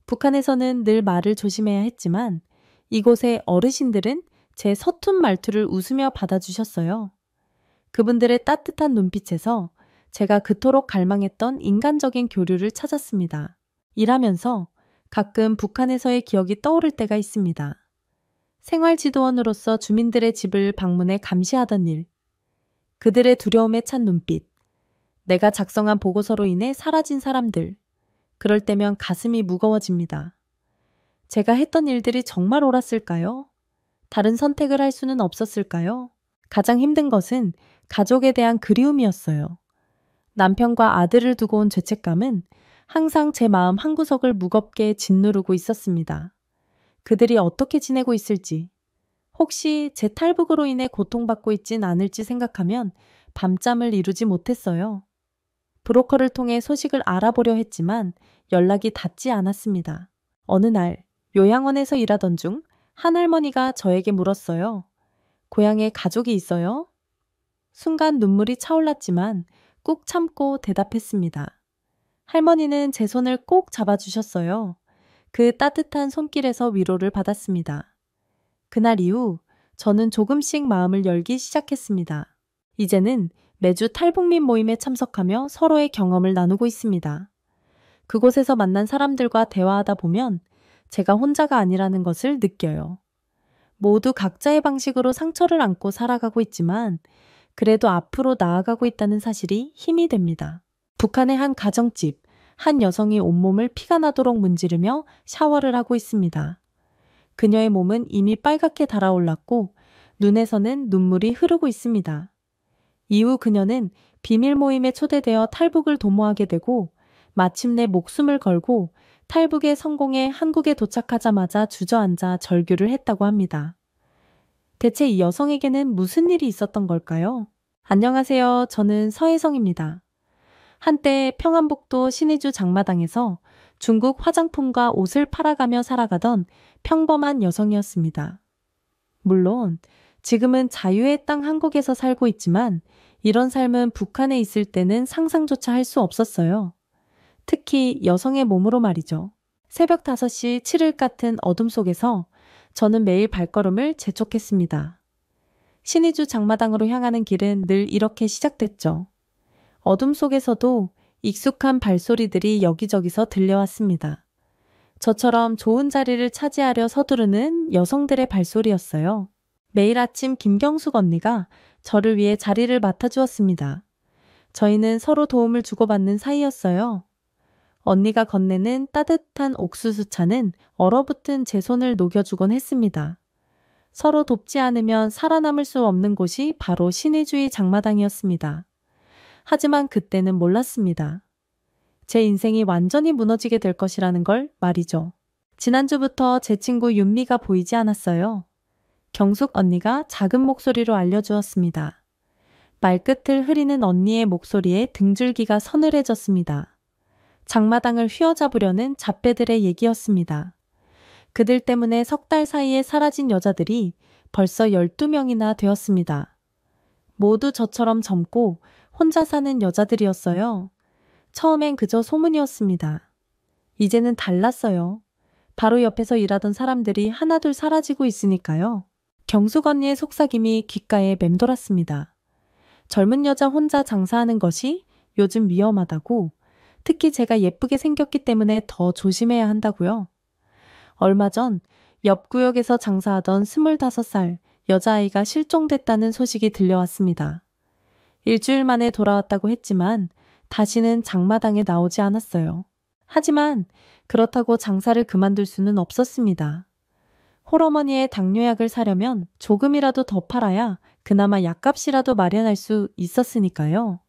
북한에서는 늘 말을 조심해야 했지만 이곳의 어르신들은 제 서툰 말투를 웃으며 받아주셨어요. 그분들의 따뜻한 눈빛에서 제가 그토록 갈망했던 인간적인 교류를 찾았습니다. 일하면서 가끔 북한에서의 기억이 떠오를 때가 있습니다. 생활지도원으로서 주민들의 집을 방문해 감시하던 일, 그들의 두려움에 찬 눈빛, 내가 작성한 보고서로 인해 사라진 사람들, 그럴 때면 가슴이 무거워집니다. 제가 했던 일들이 정말 옳았을까요? 다른 선택을 할 수는 없었을까요? 가장 힘든 것은 가족에 대한 그리움이었어요. 남편과 아들을 두고 온 죄책감은 항상 제 마음 한구석을 무겁게 짓누르고 있었습니다. 그들이 어떻게 지내고 있을지, 혹시 제 탈북으로 인해 고통받고 있진 않을지 생각하면 밤잠을 이루지 못했어요. 브로커를 통해 소식을 알아보려 했지만 연락이 닿지 않았습니다. 어느 날 요양원에서 일하던 중 한 할머니가 저에게 물었어요. 고향에 가족이 있어요? 순간 눈물이 차올랐지만 꾹 참고 대답했습니다. 할머니는 제 손을 꼭 잡아주셨어요. 그 따뜻한 손길에서 위로를 받았습니다. 그날 이후 저는 조금씩 마음을 열기 시작했습니다. 이제는 매주 탈북민 모임에 참석하며 서로의 경험을 나누고 있습니다. 그곳에서 만난 사람들과 대화하다 보면 제가 혼자가 아니라는 것을 느껴요. 모두 각자의 방식으로 상처를 안고 살아가고 있지만 그래도 앞으로 나아가고 있다는 사실이 힘이 됩니다. 북한의 한 가정집, 한 여성이 온몸을 피가 나도록 문지르며 샤워를 하고 있습니다. 그녀의 몸은 이미 빨갛게 달아올랐고 눈에서는 눈물이 흐르고 있습니다. 이후 그녀는 비밀 모임에 초대되어 탈북을 도모하게 되고 마침내 목숨을 걸고 탈북에 성공해 한국에 도착하자마자 주저앉아 절규를 했다고 합니다. 대체 이 여성에게는 무슨 일이 있었던 걸까요? 안녕하세요. 저는 서혜성입니다. 한때 평안북도 신의주 장마당에서 중국 화장품과 옷을 팔아가며 살아가던 평범한 여성이었습니다. 물론 지금은 자유의 땅 한국에서 살고 있지만 이런 삶은 북한에 있을 때는 상상조차 할 수 없었어요. 특히 여성의 몸으로 말이죠. 새벽 5시 7일 같은 어둠 속에서 저는 매일 발걸음을 재촉했습니다. 신의주 장마당으로 향하는 길은 늘 이렇게 시작됐죠. 어둠 속에서도 익숙한 발소리들이 여기저기서 들려왔습니다. 저처럼 좋은 자리를 차지하려 서두르는 여성들의 발소리였어요. 매일 아침 김경숙 언니가 저를 위해 자리를 맡아주었습니다. 저희는 서로 도움을 주고받는 사이였어요. 언니가 건네는 따뜻한 옥수수차는 얼어붙은 제 손을 녹여주곤 했습니다. 서로 돕지 않으면 살아남을 수 없는 곳이 바로 신의주의 장마당이었습니다. 하지만 그때는 몰랐습니다. 제 인생이 완전히 무너지게 될 것이라는 걸 말이죠. 지난주부터 제 친구 윤미가 보이지 않았어요. 경숙 언니가 작은 목소리로 알려주었습니다. 말끝을 흐리는 언니의 목소리에 등줄기가 서늘해졌습니다. 장마당을 휘어잡으려는 잡배들의 얘기였습니다. 그들 때문에 석 달 사이에 사라진 여자들이 벌써 12명이나 되었습니다. 모두 저처럼 젊고 혼자 사는 여자들이었어요. 처음엔 그저 소문이었습니다. 이제는 달랐어요. 바로 옆에서 일하던 사람들이 하나둘 사라지고 있으니까요. 경숙 언니의 속삭임이 귓가에 맴돌았습니다. 젊은 여자 혼자 장사하는 것이 요즘 위험하다고, 특히 제가 예쁘게 생겼기 때문에 더 조심해야 한다고요. 얼마 전 옆 구역에서 장사하던 25살 여자아이가 실종됐다는 소식이 들려왔습니다. 일주일 만에 돌아왔다고 했지만 다시는 장마당에 나오지 않았어요. 하지만 그렇다고 장사를 그만둘 수는 없었습니다. 홀어머니의 당뇨약을 사려면 조금이라도 더 팔아야 그나마 약값이라도 마련할 수 있었으니까요.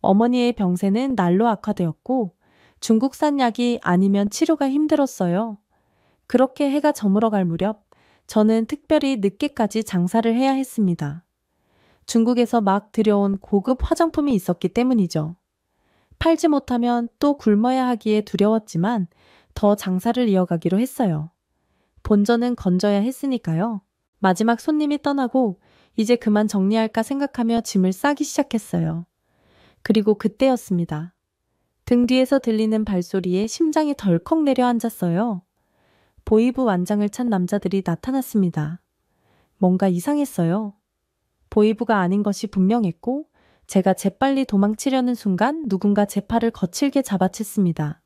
어머니의 병세는 날로 악화되었고 중국산 약이 아니면 치료가 힘들었어요. 그렇게 해가 저물어갈 무렵 저는 특별히 늦게까지 장사를 해야 했습니다. 중국에서 막 들여온 고급 화장품이 있었기 때문이죠. 팔지 못하면 또 굶어야 하기에 두려웠지만 더 장사를 이어가기로 했어요. 본전은 건져야 했으니까요. 마지막 손님이 떠나고 이제 그만 정리할까 생각하며 짐을 싸기 시작했어요. 그리고 그때였습니다. 등 뒤에서 들리는 발소리에 심장이 덜컥 내려앉았어요. 보이부 완장을 찬 남자들이 나타났습니다. 뭔가 이상했어요. 보이부가 아닌 것이 분명했고 제가 재빨리 도망치려는 순간 누군가 제 팔을 거칠게 잡아챘습니다.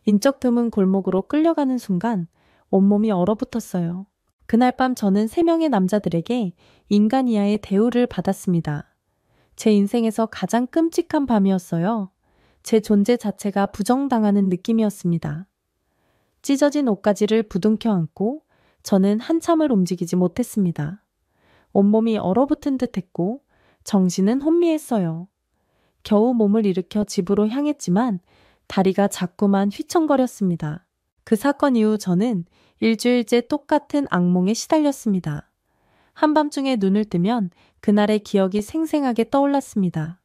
인적 드문 골목으로 끌려가는 순간 온몸이 얼어붙었어요. 그날 밤 저는 3명의 남자들에게 인간 이하의 대우를 받았습니다. 제 인생에서 가장 끔찍한 밤이었어요. 제 존재 자체가 부정당하는 느낌이었습니다. 찢어진 옷가지를 부둥켜 안고 저는 한참을 움직이지 못했습니다. 온몸이 얼어붙은 듯했고 정신은 혼미했어요. 겨우 몸을 일으켜 집으로 향했지만 다리가 자꾸만 휘청거렸습니다. 그 사건 이후 저는 일주일째 똑같은 악몽에 시달렸습니다. 한밤중에 눈을 뜨면 그날의 기억이 생생하게 떠올랐습니다.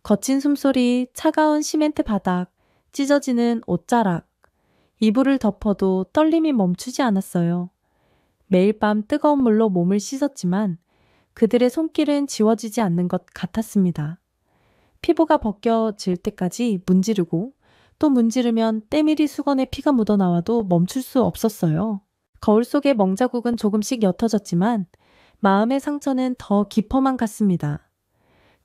거친 숨소리, 차가운 시멘트 바닥, 찢어지는 옷자락. 이불을 덮어도 떨림이 멈추지 않았어요. 매일 밤 뜨거운 물로 몸을 씻었지만 그들의 손길은 지워지지 않는 것 같았습니다. 피부가 벗겨질 때까지 문지르고 또 문지르면 때밀이 수건에 피가 묻어나와도 멈출 수 없었어요. 거울 속의 멍자국은 조금씩 옅어졌지만 마음의 상처는 더 깊어만 갔습니다.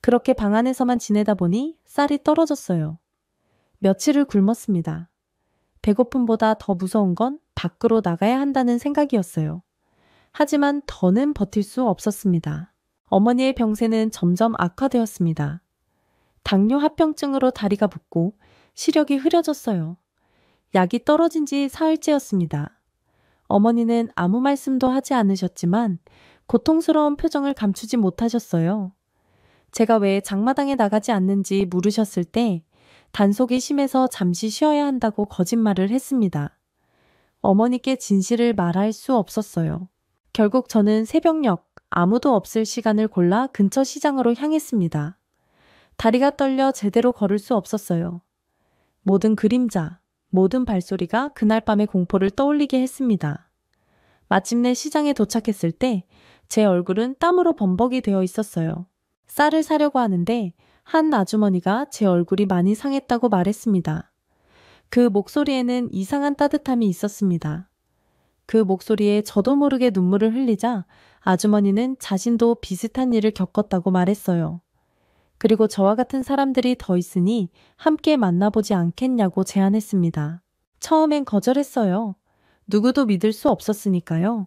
그렇게 방 안에서만 지내다 보니 쌀이 떨어졌어요. 며칠을 굶었습니다. 배고픔보다 더 무서운 건 밖으로 나가야 한다는 생각이었어요. 하지만 더는 버틸 수 없었습니다. 어머니의 병세는 점점 악화되었습니다. 당뇨 합병증으로 다리가 붓고 시력이 흐려졌어요. 약이 떨어진 지 사흘째였습니다. 어머니는 아무 말씀도 하지 않으셨지만 고통스러운 표정을 감추지 못하셨어요. 제가 왜 장마당에 나가지 않는지 물으셨을 때 단속이 심해서 잠시 쉬어야 한다고 거짓말을 했습니다. 어머니께 진실을 말할 수 없었어요. 결국 저는 새벽녘 아무도 없을 시간을 골라 근처 시장으로 향했습니다. 다리가 떨려 제대로 걸을 수 없었어요. 모든 그림자, 모든 발소리가 그날 밤의 공포를 떠올리게 했습니다. 마침내 시장에 도착했을 때 제 얼굴은 땀으로 범벅이 되어 있었어요. 쌀을 사려고 하는데 한 아주머니가 제 얼굴이 많이 상했다고 말했습니다. 그 목소리에는 이상한 따뜻함이 있었습니다. 그 목소리에 저도 모르게 눈물을 흘리자 아주머니는 자신도 비슷한 일을 겪었다고 말했어요. 그리고 저와 같은 사람들이 더 있으니 함께 만나보지 않겠냐고 제안했습니다. 처음엔 거절했어요. 누구도 믿을 수 없었으니까요.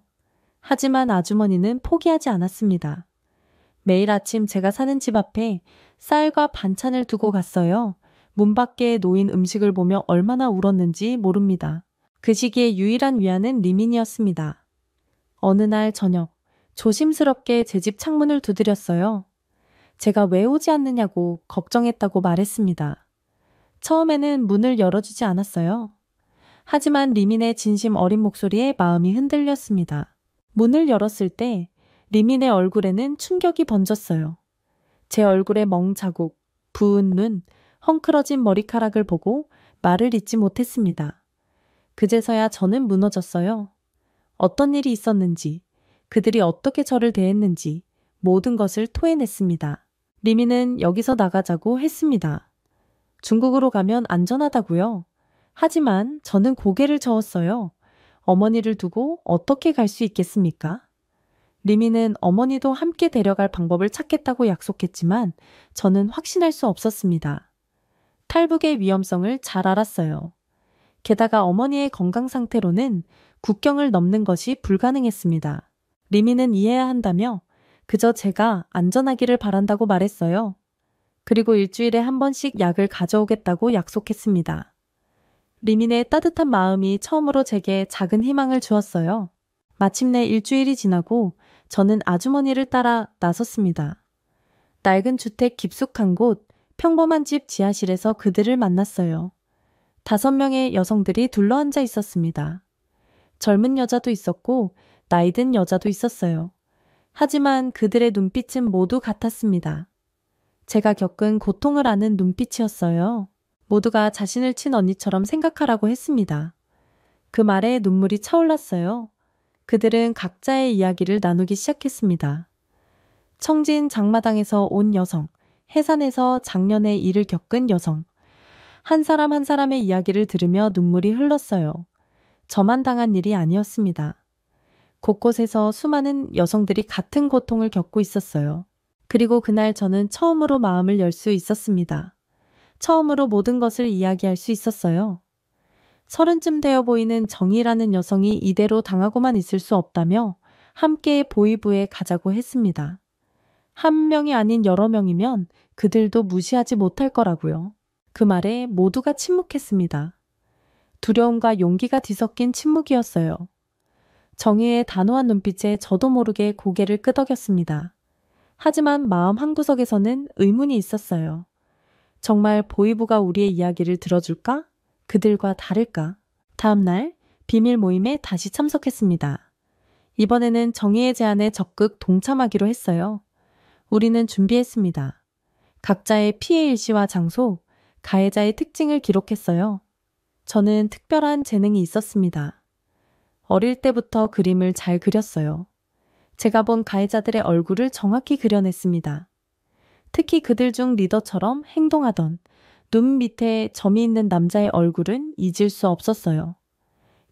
하지만 아주머니는 포기하지 않았습니다. 매일 아침 제가 사는 집 앞에 쌀과 반찬을 두고 갔어요. 문 밖에 놓인 음식을 보며 얼마나 울었는지 모릅니다. 그 시기에 유일한 위안은 리민이었습니다. 어느 날 저녁 조심스럽게 제 집 창문을 두드렸어요. 제가 왜 오지 않느냐고 걱정했다고 말했습니다. 처음에는 문을 열어주지 않았어요. 하지만 리민의 진심 어린 목소리에 마음이 흔들렸습니다. 문을 열었을 때 리민의 얼굴에는 충격이 번졌어요. 제 얼굴에 멍자국, 부은 눈, 헝클어진 머리카락을 보고 말을 잇지 못했습니다. 그제서야 저는 무너졌어요. 어떤 일이 있었는지, 그들이 어떻게 저를 대했는지 모든 것을 토해냈습니다. 리민은 여기서 나가자고 했습니다. 중국으로 가면 안전하다고요. 하지만 저는 고개를 저었어요. 어머니를 두고 어떻게 갈 수 있겠습니까? 리민은 어머니도 함께 데려갈 방법을 찾겠다고 약속했지만 저는 확신할 수 없었습니다. 탈북의 위험성을 잘 알았어요. 게다가 어머니의 건강 상태로는 국경을 넘는 것이 불가능했습니다. 리민은 이해해야 한다며 그저 제가 안전하기를 바란다고 말했어요. 그리고 일주일에 한 번씩 약을 가져오겠다고 약속했습니다. 리민의 따뜻한 마음이 처음으로 제게 작은 희망을 주었어요. 마침내 일주일이 지나고 저는 아주머니를 따라 나섰습니다. 낡은 주택 깊숙한 곳, 평범한 집 지하실에서 그들을 만났어요. 5명의 여성들이 둘러앉아 있었습니다. 젊은 여자도 있었고 나이 든 여자도 있었어요. 하지만 그들의 눈빛은 모두 같았습니다. 제가 겪은 고통을 아는 눈빛이었어요. 모두가 자신을 친 언니처럼 생각하라고 했습니다. 그 말에 눈물이 차올랐어요. 그들은 각자의 이야기를 나누기 시작했습니다. 청진 장마당에서 온 여성, 해산에서 작년에 일을 겪은 여성, 한 사람 한 사람의 이야기를 들으며 눈물이 흘렀어요. 저만 당한 일이 아니었습니다. 곳곳에서 수많은 여성들이 같은 고통을 겪고 있었어요. 그리고 그날 저는 처음으로 마음을 열 수 있었습니다. 처음으로 모든 것을 이야기할 수 있었어요. 30쯤 되어 보이는 정희라는 여성이 이대로 당하고만 있을 수 없다며 함께 보이부에 가자고 했습니다. 한 명이 아닌 여러 명이면 그들도 무시하지 못할 거라고요. 그 말에 모두가 침묵했습니다. 두려움과 용기가 뒤섞인 침묵이었어요. 정희의 단호한 눈빛에 저도 모르게 고개를 끄덕였습니다. 하지만 마음 한구석에서는 의문이 있었어요. 정말 보이부가 우리의 이야기를 들어줄까? 그들과 다를까? 다음 날 비밀 모임에 다시 참석했습니다. 이번에는 정희의 제안에 적극 동참하기로 했어요. 우리는 준비했습니다. 각자의 피해 일시와 장소, 가해자의 특징을 기록했어요. 저는 특별한 재능이 있었습니다. 어릴 때부터 그림을 잘 그렸어요. 제가 본 가해자들의 얼굴을 정확히 그려냈습니다. 특히 그들 중 리더처럼 행동하던 눈 밑에 점이 있는 남자의 얼굴은 잊을 수 없었어요.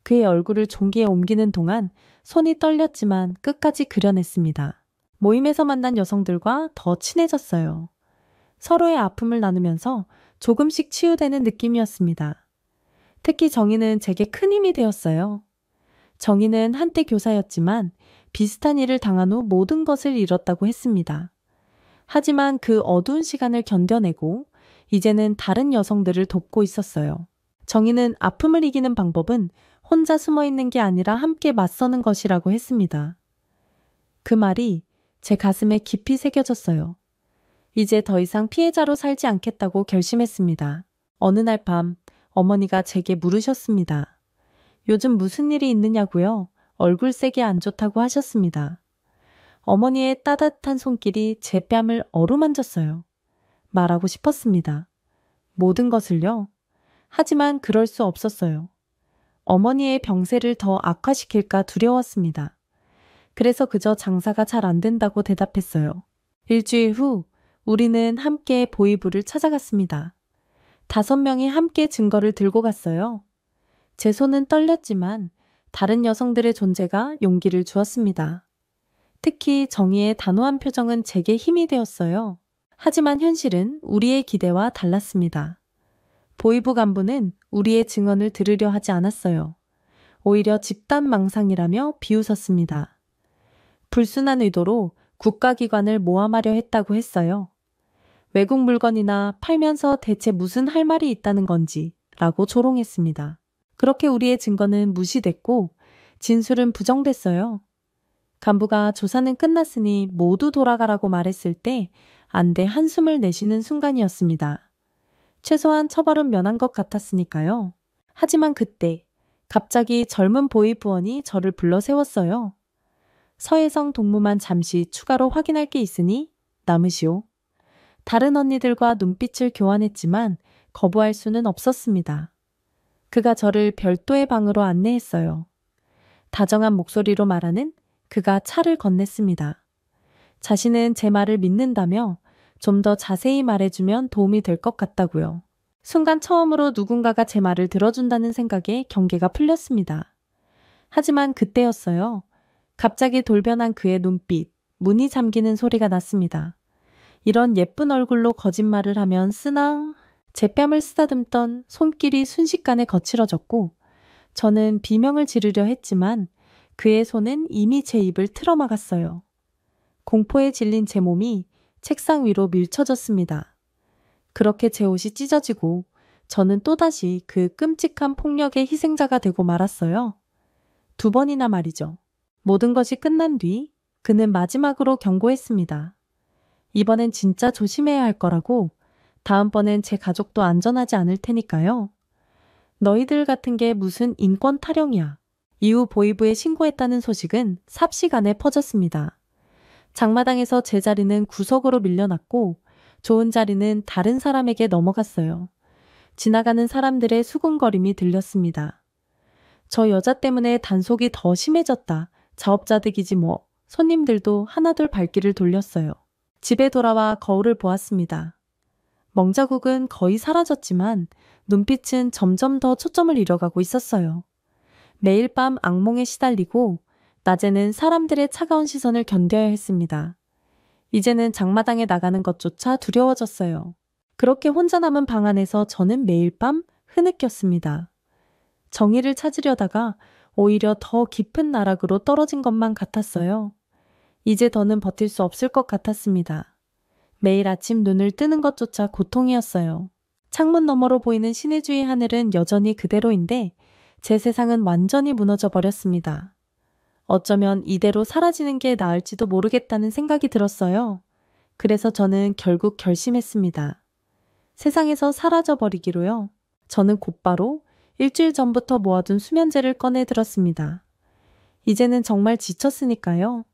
그의 얼굴을 종기에 옮기는 동안 손이 떨렸지만 끝까지 그려냈습니다. 모임에서 만난 여성들과 더 친해졌어요. 서로의 아픔을 나누면서 조금씩 치유되는 느낌이었습니다. 특히 정희는 제게 큰 힘이 되었어요. 정희는 한때 교사였지만 비슷한 일을 당한 후 모든 것을 잃었다고 했습니다. 하지만 그 어두운 시간을 견뎌내고 이제는 다른 여성들을 돕고 있었어요. 정희는 아픔을 이기는 방법은 혼자 숨어 있는 게 아니라 함께 맞서는 것이라고 했습니다. 그 말이 제 가슴에 깊이 새겨졌어요. 이제 더 이상 피해자로 살지 않겠다고 결심했습니다. 어느 날 밤 어머니가 제게 물으셨습니다. 요즘 무슨 일이 있느냐고요? 얼굴색이 안 좋다고 하셨습니다. 어머니의 따뜻한 손길이 제 뺨을 어루만졌어요. 말하고 싶었습니다. 모든 것을요. 하지만 그럴 수 없었어요. 어머니의 병세를 더 악화시킬까 두려웠습니다. 그래서 그저 장사가 잘 안 된다고 대답했어요. 일주일 후 우리는 함께 보이부를 찾아갔습니다. 5명이 함께 증거를 들고 갔어요. 제 손은 떨렸지만 다른 여성들의 존재가 용기를 주었습니다. 특히 정희의 단호한 표정은 제게 힘이 되었어요. 하지만 현실은 우리의 기대와 달랐습니다. 보이부 간부는 우리의 증언을 들으려 하지 않았어요. 오히려 집단 망상이라며 비웃었습니다. 불순한 의도로 국가기관을 모함하려 했다고 했어요. 외국 물건이나 팔면서 대체 무슨 할 말이 있다는 건지 라고 조롱했습니다. 그렇게 우리의 증거는 무시됐고 진술은 부정됐어요. 간부가 조사는 끝났으니 모두 돌아가라고 말했을 때 안돼 한숨을 내쉬는 순간이었습니다. 최소한 처벌은 면한 것 같았으니까요. 하지만 그때 갑자기 젊은 보이부원이 저를 불러 세웠어요. 서혜성 동무만 잠시 추가로 확인할 게 있으니 남으시오. 다른 언니들과 눈빛을 교환했지만 거부할 수는 없었습니다. 그가 저를 별도의 방으로 안내했어요. 다정한 목소리로 말하는 그가 차를 건넸습니다. 자신은 제 말을 믿는다며 좀 더 자세히 말해주면 도움이 될 것 같다고요. 순간 처음으로 누군가가 제 말을 들어준다는 생각에 경계가 풀렸습니다. 하지만 그때였어요. 갑자기 돌변한 그의 눈빛, 문이 잠기는 소리가 났습니다. 이런 예쁜 얼굴로 거짓말을 하면 쓰나? 제 뺨을 쓰다듬던 손길이 순식간에 거칠어졌고 저는 비명을 지르려 했지만 그의 손은 이미 제 입을 틀어막았어요. 공포에 질린 제 몸이 책상 위로 밀쳐졌습니다. 그렇게 제 옷이 찢어지고 저는 또다시 그 끔찍한 폭력의 희생자가 되고 말았어요. 2번이나 말이죠. 모든 것이 끝난 뒤 그는 마지막으로 경고했습니다. 이번엔 진짜 조심해야 할 거라고. 다음번엔 제 가족도 안전하지 않을 테니까요. 너희들 같은 게 무슨 인권 타령이야. 이후 보이부에 신고했다는 소식은 삽시간에 퍼졌습니다. 장마당에서 제 자리는 구석으로 밀려났고 좋은 자리는 다른 사람에게 넘어갔어요. 지나가는 사람들의 수군거림이 들렸습니다. 저 여자 때문에 단속이 더 심해졌다. 자업자득이지 뭐. 손님들도 하나둘 발길을 돌렸어요. 집에 돌아와 거울을 보았습니다. 멍자국은 거의 사라졌지만 눈빛은 점점 더 초점을 잃어가고 있었어요. 매일 밤 악몽에 시달리고 낮에는 사람들의 차가운 시선을 견뎌야 했습니다. 이제는 장마당에 나가는 것조차 두려워졌어요. 그렇게 혼자 남은 방 안에서 저는 매일 밤 흐느꼈습니다. 정의를 찾으려다가 오히려 더 깊은 나락으로 떨어진 것만 같았어요. 이제 더는 버틸 수 없을 것 같았습니다. 매일 아침 눈을 뜨는 것조차 고통이었어요. 창문 너머로 보이는 신의주의 하늘은 여전히 그대로인데 제 세상은 완전히 무너져 버렸습니다. 어쩌면 이대로 사라지는 게 나을지도 모르겠다는 생각이 들었어요. 그래서 저는 결국 결심했습니다. 세상에서 사라져 버리기로요. 저는 곧바로 일주일 전부터 모아둔 수면제를 꺼내 들었습니다. 이제는 정말 지쳤으니까요.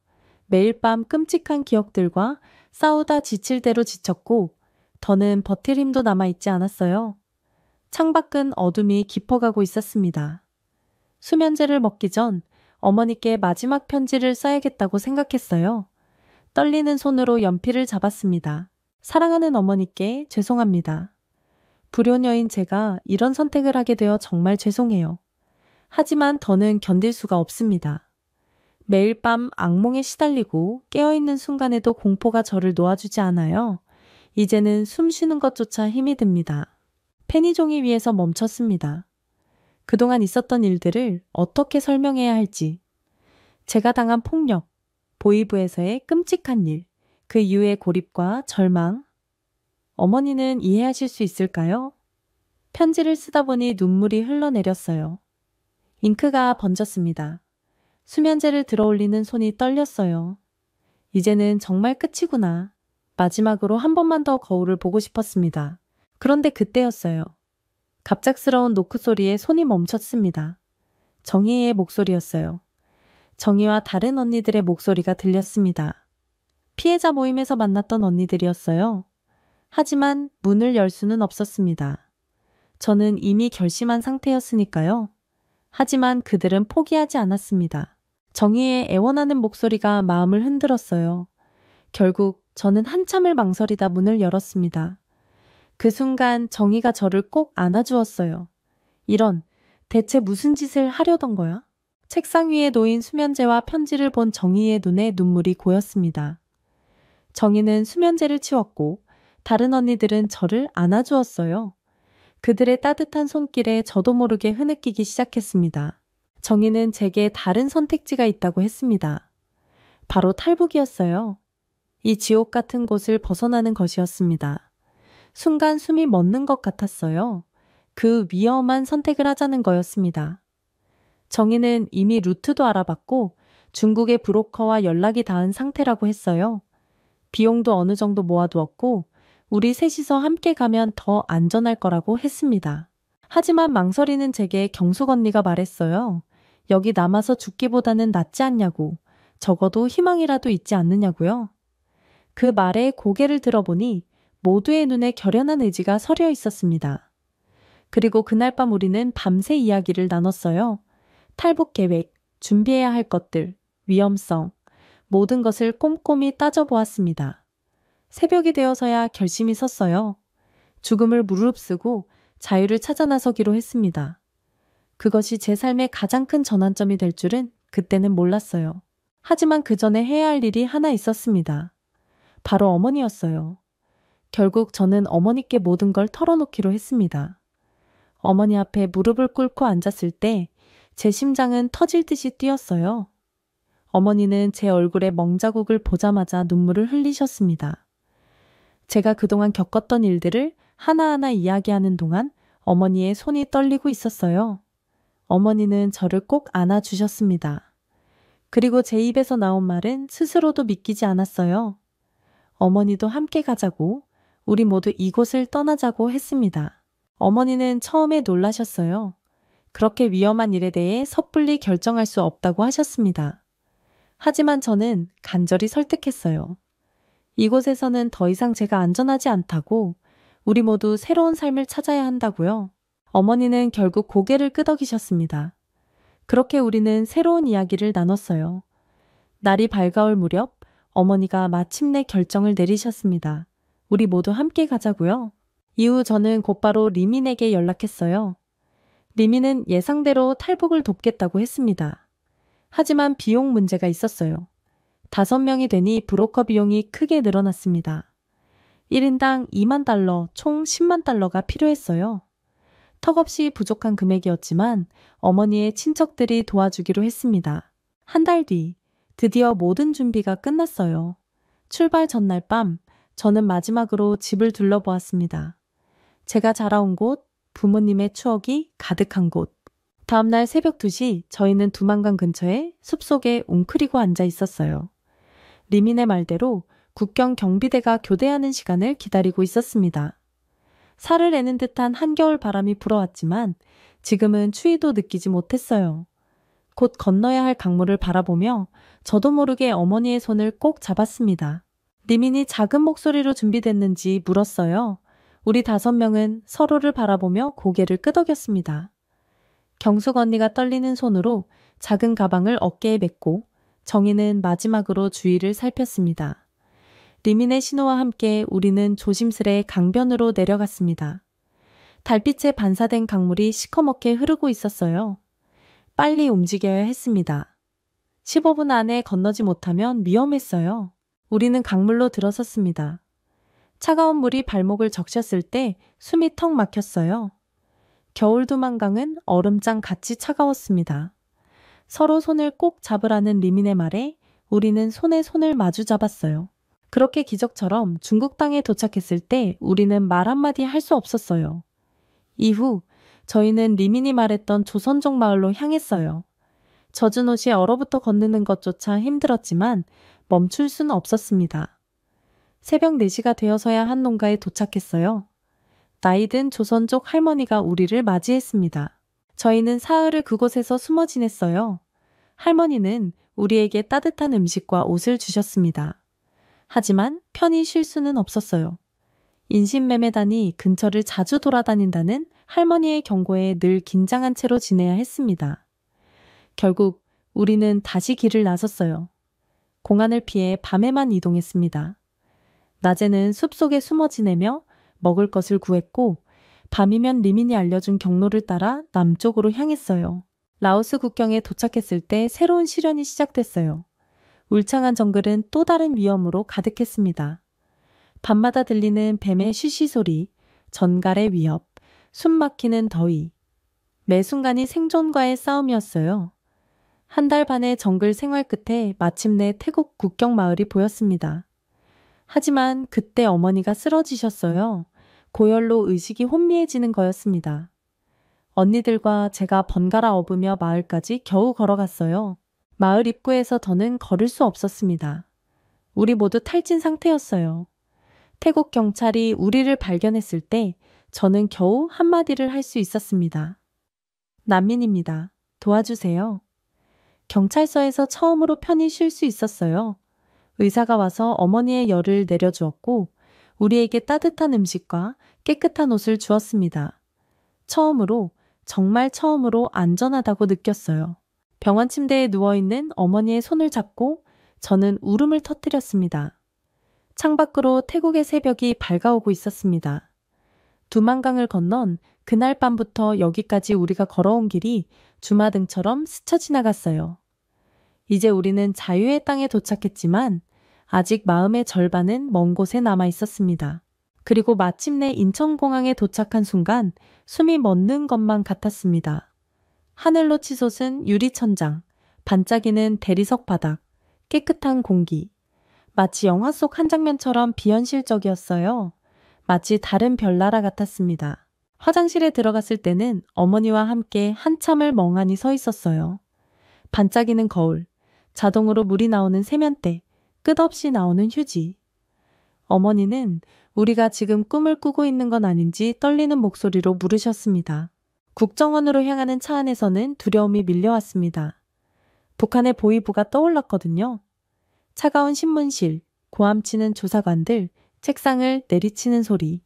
매일 밤 끔찍한 기억들과 싸우다 지칠 대로 지쳤고 더는 버틸 힘도 남아있지 않았어요. 창밖은 어둠이 깊어가고 있었습니다. 수면제를 먹기 전 어머니께 마지막 편지를 써야겠다고 생각했어요. 떨리는 손으로 연필을 잡았습니다. 사랑하는 어머니께 죄송합니다. 불효녀인 제가 이런 선택을 하게 되어 정말 죄송해요. 하지만 더는 견딜 수가 없습니다. 매일 밤 악몽에 시달리고 깨어있는 순간에도 공포가 저를 놓아주지 않아요. 이제는 숨 쉬는 것조차 힘이 듭니다. 페니 종이 위에서 멈췄습니다. 그동안 있었던 일들을 어떻게 설명해야 할지, 제가 당한 폭력, 보이부에서의 끔찍한 일, 그 이후의 고립과 절망, 어머니는 이해하실 수 있을까요? 편지를 쓰다 보니 눈물이 흘러내렸어요. 잉크가 번졌습니다. 수면제를 들어올리는 손이 떨렸어요. 이제는 정말 끝이구나. 마지막으로 한 번만 더 거울을 보고 싶었습니다. 그런데 그때였어요. 갑작스러운 노크 소리에 손이 멈췄습니다. 정희의 목소리였어요. 정희와 다른 언니들의 목소리가 들렸습니다. 피해자 모임에서 만났던 언니들이었어요. 하지만 문을 열 수는 없었습니다. 저는 이미 결심한 상태였으니까요. 하지만 그들은 포기하지 않았습니다. 정희의 애원하는 목소리가 마음을 흔들었어요. 결국 저는 한참을 망설이다 문을 열었습니다. 그 순간 정희가 저를 꼭 안아주었어요. 이런, 대체 무슨 짓을 하려던 거야? 책상 위에 놓인 수면제와 편지를 본 정희의 눈에 눈물이 고였습니다. 정희는 수면제를 치웠고 다른 언니들은 저를 안아주었어요. 그들의 따뜻한 손길에 저도 모르게 흐느끼기 시작했습니다. 정희는 제게 다른 선택지가 있다고 했습니다. 바로 탈북이었어요. 이 지옥 같은 곳을 벗어나는 것이었습니다. 순간 숨이 멎는 것 같았어요. 그 위험한 선택을 하자는 거였습니다. 정희는 이미 루트도 알아봤고 중국의 브로커와 연락이 닿은 상태라고 했어요. 비용도 어느 정도 모아두었고 우리 셋이서 함께 가면 더 안전할 거라고 했습니다. 하지만 망설이는 제게 경숙 언니가 말했어요. 여기 남아서 죽기보다는 낫지 않냐고. 적어도 희망이라도 있지 않느냐고요. 그 말에 고개를 들어보니 모두의 눈에 결연한 의지가 서려 있었습니다. 그리고 그날 밤 우리는 밤새 이야기를 나눴어요. 탈북 계획, 준비해야 할 것들, 위험성, 모든 것을 꼼꼼히 따져보았습니다. 새벽이 되어서야 결심이 섰어요. 죽음을 무릅쓰고 자유를 찾아 나서기로 했습니다. 그것이 제 삶의 가장 큰 전환점이 될 줄은 그때는 몰랐어요. 하지만 그 전에 해야 할 일이 하나 있었습니다. 바로 어머니였어요. 결국 저는 어머니께 모든 걸 털어놓기로 했습니다. 어머니 앞에 무릎을 꿇고 앉았을 때 제 심장은 터질 듯이 뛰었어요. 어머니는 제 얼굴에 멍자국을 보자마자 눈물을 흘리셨습니다. 제가 그동안 겪었던 일들을 하나하나 이야기하는 동안 어머니의 손이 떨리고 있었어요. 어머니는 저를 꼭 안아주셨습니다. 그리고 제 입에서 나온 말은 스스로도 믿기지 않았어요. 어머니도 함께 가자고, 우리 모두 이곳을 떠나자고 했습니다. 어머니는 처음에 놀라셨어요. 그렇게 위험한 일에 대해 섣불리 결정할 수 없다고 하셨습니다. 하지만 저는 간절히 설득했어요. 이곳에서는 더 이상 제가 안전하지 않다고, 우리 모두 새로운 삶을 찾아야 한다고요. 어머니는 결국 고개를 끄덕이셨습니다. 그렇게 우리는 새로운 이야기를 나눴어요. 날이 밝아올 무렵 어머니가 마침내 결정을 내리셨습니다. 우리 모두 함께 가자고요. 이후 저는 곧바로 리민에게 연락했어요. 리민은 예상대로 탈북을 돕겠다고 했습니다. 하지만 비용 문제가 있었어요. 5명이 되니 브로커 비용이 크게 늘어났습니다. 1인당 2만 달러, 총 10만 달러가 필요했어요. 턱없이 부족한 금액이었지만 어머니의 친척들이 도와주기로 했습니다. 한 달 뒤, 드디어 모든 준비가 끝났어요. 출발 전날 밤, 저는 마지막으로 집을 둘러보았습니다. 제가 자라온 곳, 부모님의 추억이 가득한 곳. 다음날 새벽 2시, 저희는 두만강 근처에 숲속에 웅크리고 앉아 있었어요. 리민의 말대로 국경 경비대가 교대하는 시간을 기다리고 있었습니다. 살을 내는 듯한 한겨울 바람이 불어왔지만 지금은 추위도 느끼지 못했어요. 곧 건너야 할 강물을 바라보며 저도 모르게 어머니의 손을 꼭 잡았습니다. 리민이 작은 목소리로 준비됐는지 물었어요. 우리 5명은 서로를 바라보며 고개를 끄덕였습니다. 경숙 언니가 떨리는 손으로 작은 가방을 어깨에 메고 정희는 마지막으로 주위를 살폈습니다. 리민의 신호와 함께 우리는 조심스레 강변으로 내려갔습니다. 달빛에 반사된 강물이 시커멓게 흐르고 있었어요. 빨리 움직여야 했습니다. 15분 안에 건너지 못하면 위험했어요. 우리는 강물로 들어섰습니다. 차가운 물이 발목을 적셨을 때 숨이 턱 막혔어요. 겨울 두만강은 얼음장 같이 차가웠습니다. 서로 손을 꼭 잡으라는 리민의 말에 우리는 손에 손을 마주 잡았어요. 그렇게 기적처럼 중국 땅에 도착했을 때 우리는 말 한마디 할 수 없었어요. 이후 저희는 리민이 말했던 조선족 마을로 향했어요. 젖은 옷이 얼어붙어 걷는 것조차 힘들었지만 멈출 수는 없었습니다. 새벽 4시가 되어서야 한 농가에 도착했어요. 나이든 조선족 할머니가 우리를 맞이했습니다. 저희는 사흘을 그곳에서 숨어 지냈어요. 할머니는 우리에게 따뜻한 음식과 옷을 주셨습니다. 하지만 편히 쉴 수는 없었어요. 인신매매단이 근처를 자주 돌아다닌다는 할머니의 경고에 늘 긴장한 채로 지내야 했습니다. 결국 우리는 다시 길을 나섰어요. 공안을 피해 밤에만 이동했습니다. 낮에는 숲속에 숨어 지내며 먹을 것을 구했고 밤이면 리민이 알려준 경로를 따라 남쪽으로 향했어요. 라오스 국경에 도착했을 때 새로운 시련이 시작됐어요. 울창한 정글은 또 다른 위험으로 가득했습니다. 밤마다 들리는 뱀의 쉬쉬 소리, 전갈의 위협, 숨 막히는 더위. 매 순간이 생존과의 싸움이었어요. 한 달 반의 정글 생활 끝에 마침내 태국 국경 마을이 보였습니다. 하지만 그때 어머니가 쓰러지셨어요. 고열로 의식이 혼미해지는 거였습니다. 언니들과 제가 번갈아 업으며 마을까지 겨우 걸어갔어요. 마을 입구에서 더는 걸을 수 없었습니다. 우리 모두 탈진 상태였어요. 태국 경찰이 우리를 발견했을 때 저는 겨우 한마디를 할 수 있었습니다. 난민입니다. 도와주세요. 경찰서에서 처음으로 편히 쉴 수 있었어요. 의사가 와서 어머니의 열을 내려주었고 우리에게 따뜻한 음식과 깨끗한 옷을 주었습니다. 처음으로, 정말 처음으로 안전하다고 느꼈어요. 병원 침대에 누워있는 어머니의 손을 잡고 저는 울음을 터뜨렸습니다. 창밖으로 태국의 새벽이 밝아오고 있었습니다. 두만강을 건넌 그날 밤부터 여기까지 우리가 걸어온 길이 주마등처럼 스쳐 지나갔어요. 이제 우리는 자유의 땅에 도착했지만 아직 마음의 절반은 먼 곳에 남아 있었습니다. 그리고 마침내 인천공항에 도착한 순간 숨이 멎는 것만 같았습니다. 하늘로 치솟은 유리천장, 반짝이는 대리석 바닥, 깨끗한 공기. 마치 영화 속 한 장면처럼 비현실적이었어요. 마치 다른 별나라 같았습니다. 화장실에 들어갔을 때는 어머니와 함께 한참을 멍하니 서 있었어요. 반짝이는 거울, 자동으로 물이 나오는 세면대, 끝없이 나오는 휴지. 어머니는 우리가 지금 꿈을 꾸고 있는 건 아닌지 떨리는 목소리로 물으셨습니다. 국정원으로 향하는 차 안에서는 두려움이 밀려왔습니다. 북한의 보위부가 떠올랐거든요. 차가운 신문실, 고함치는 조사관들, 책상을 내리치는 소리.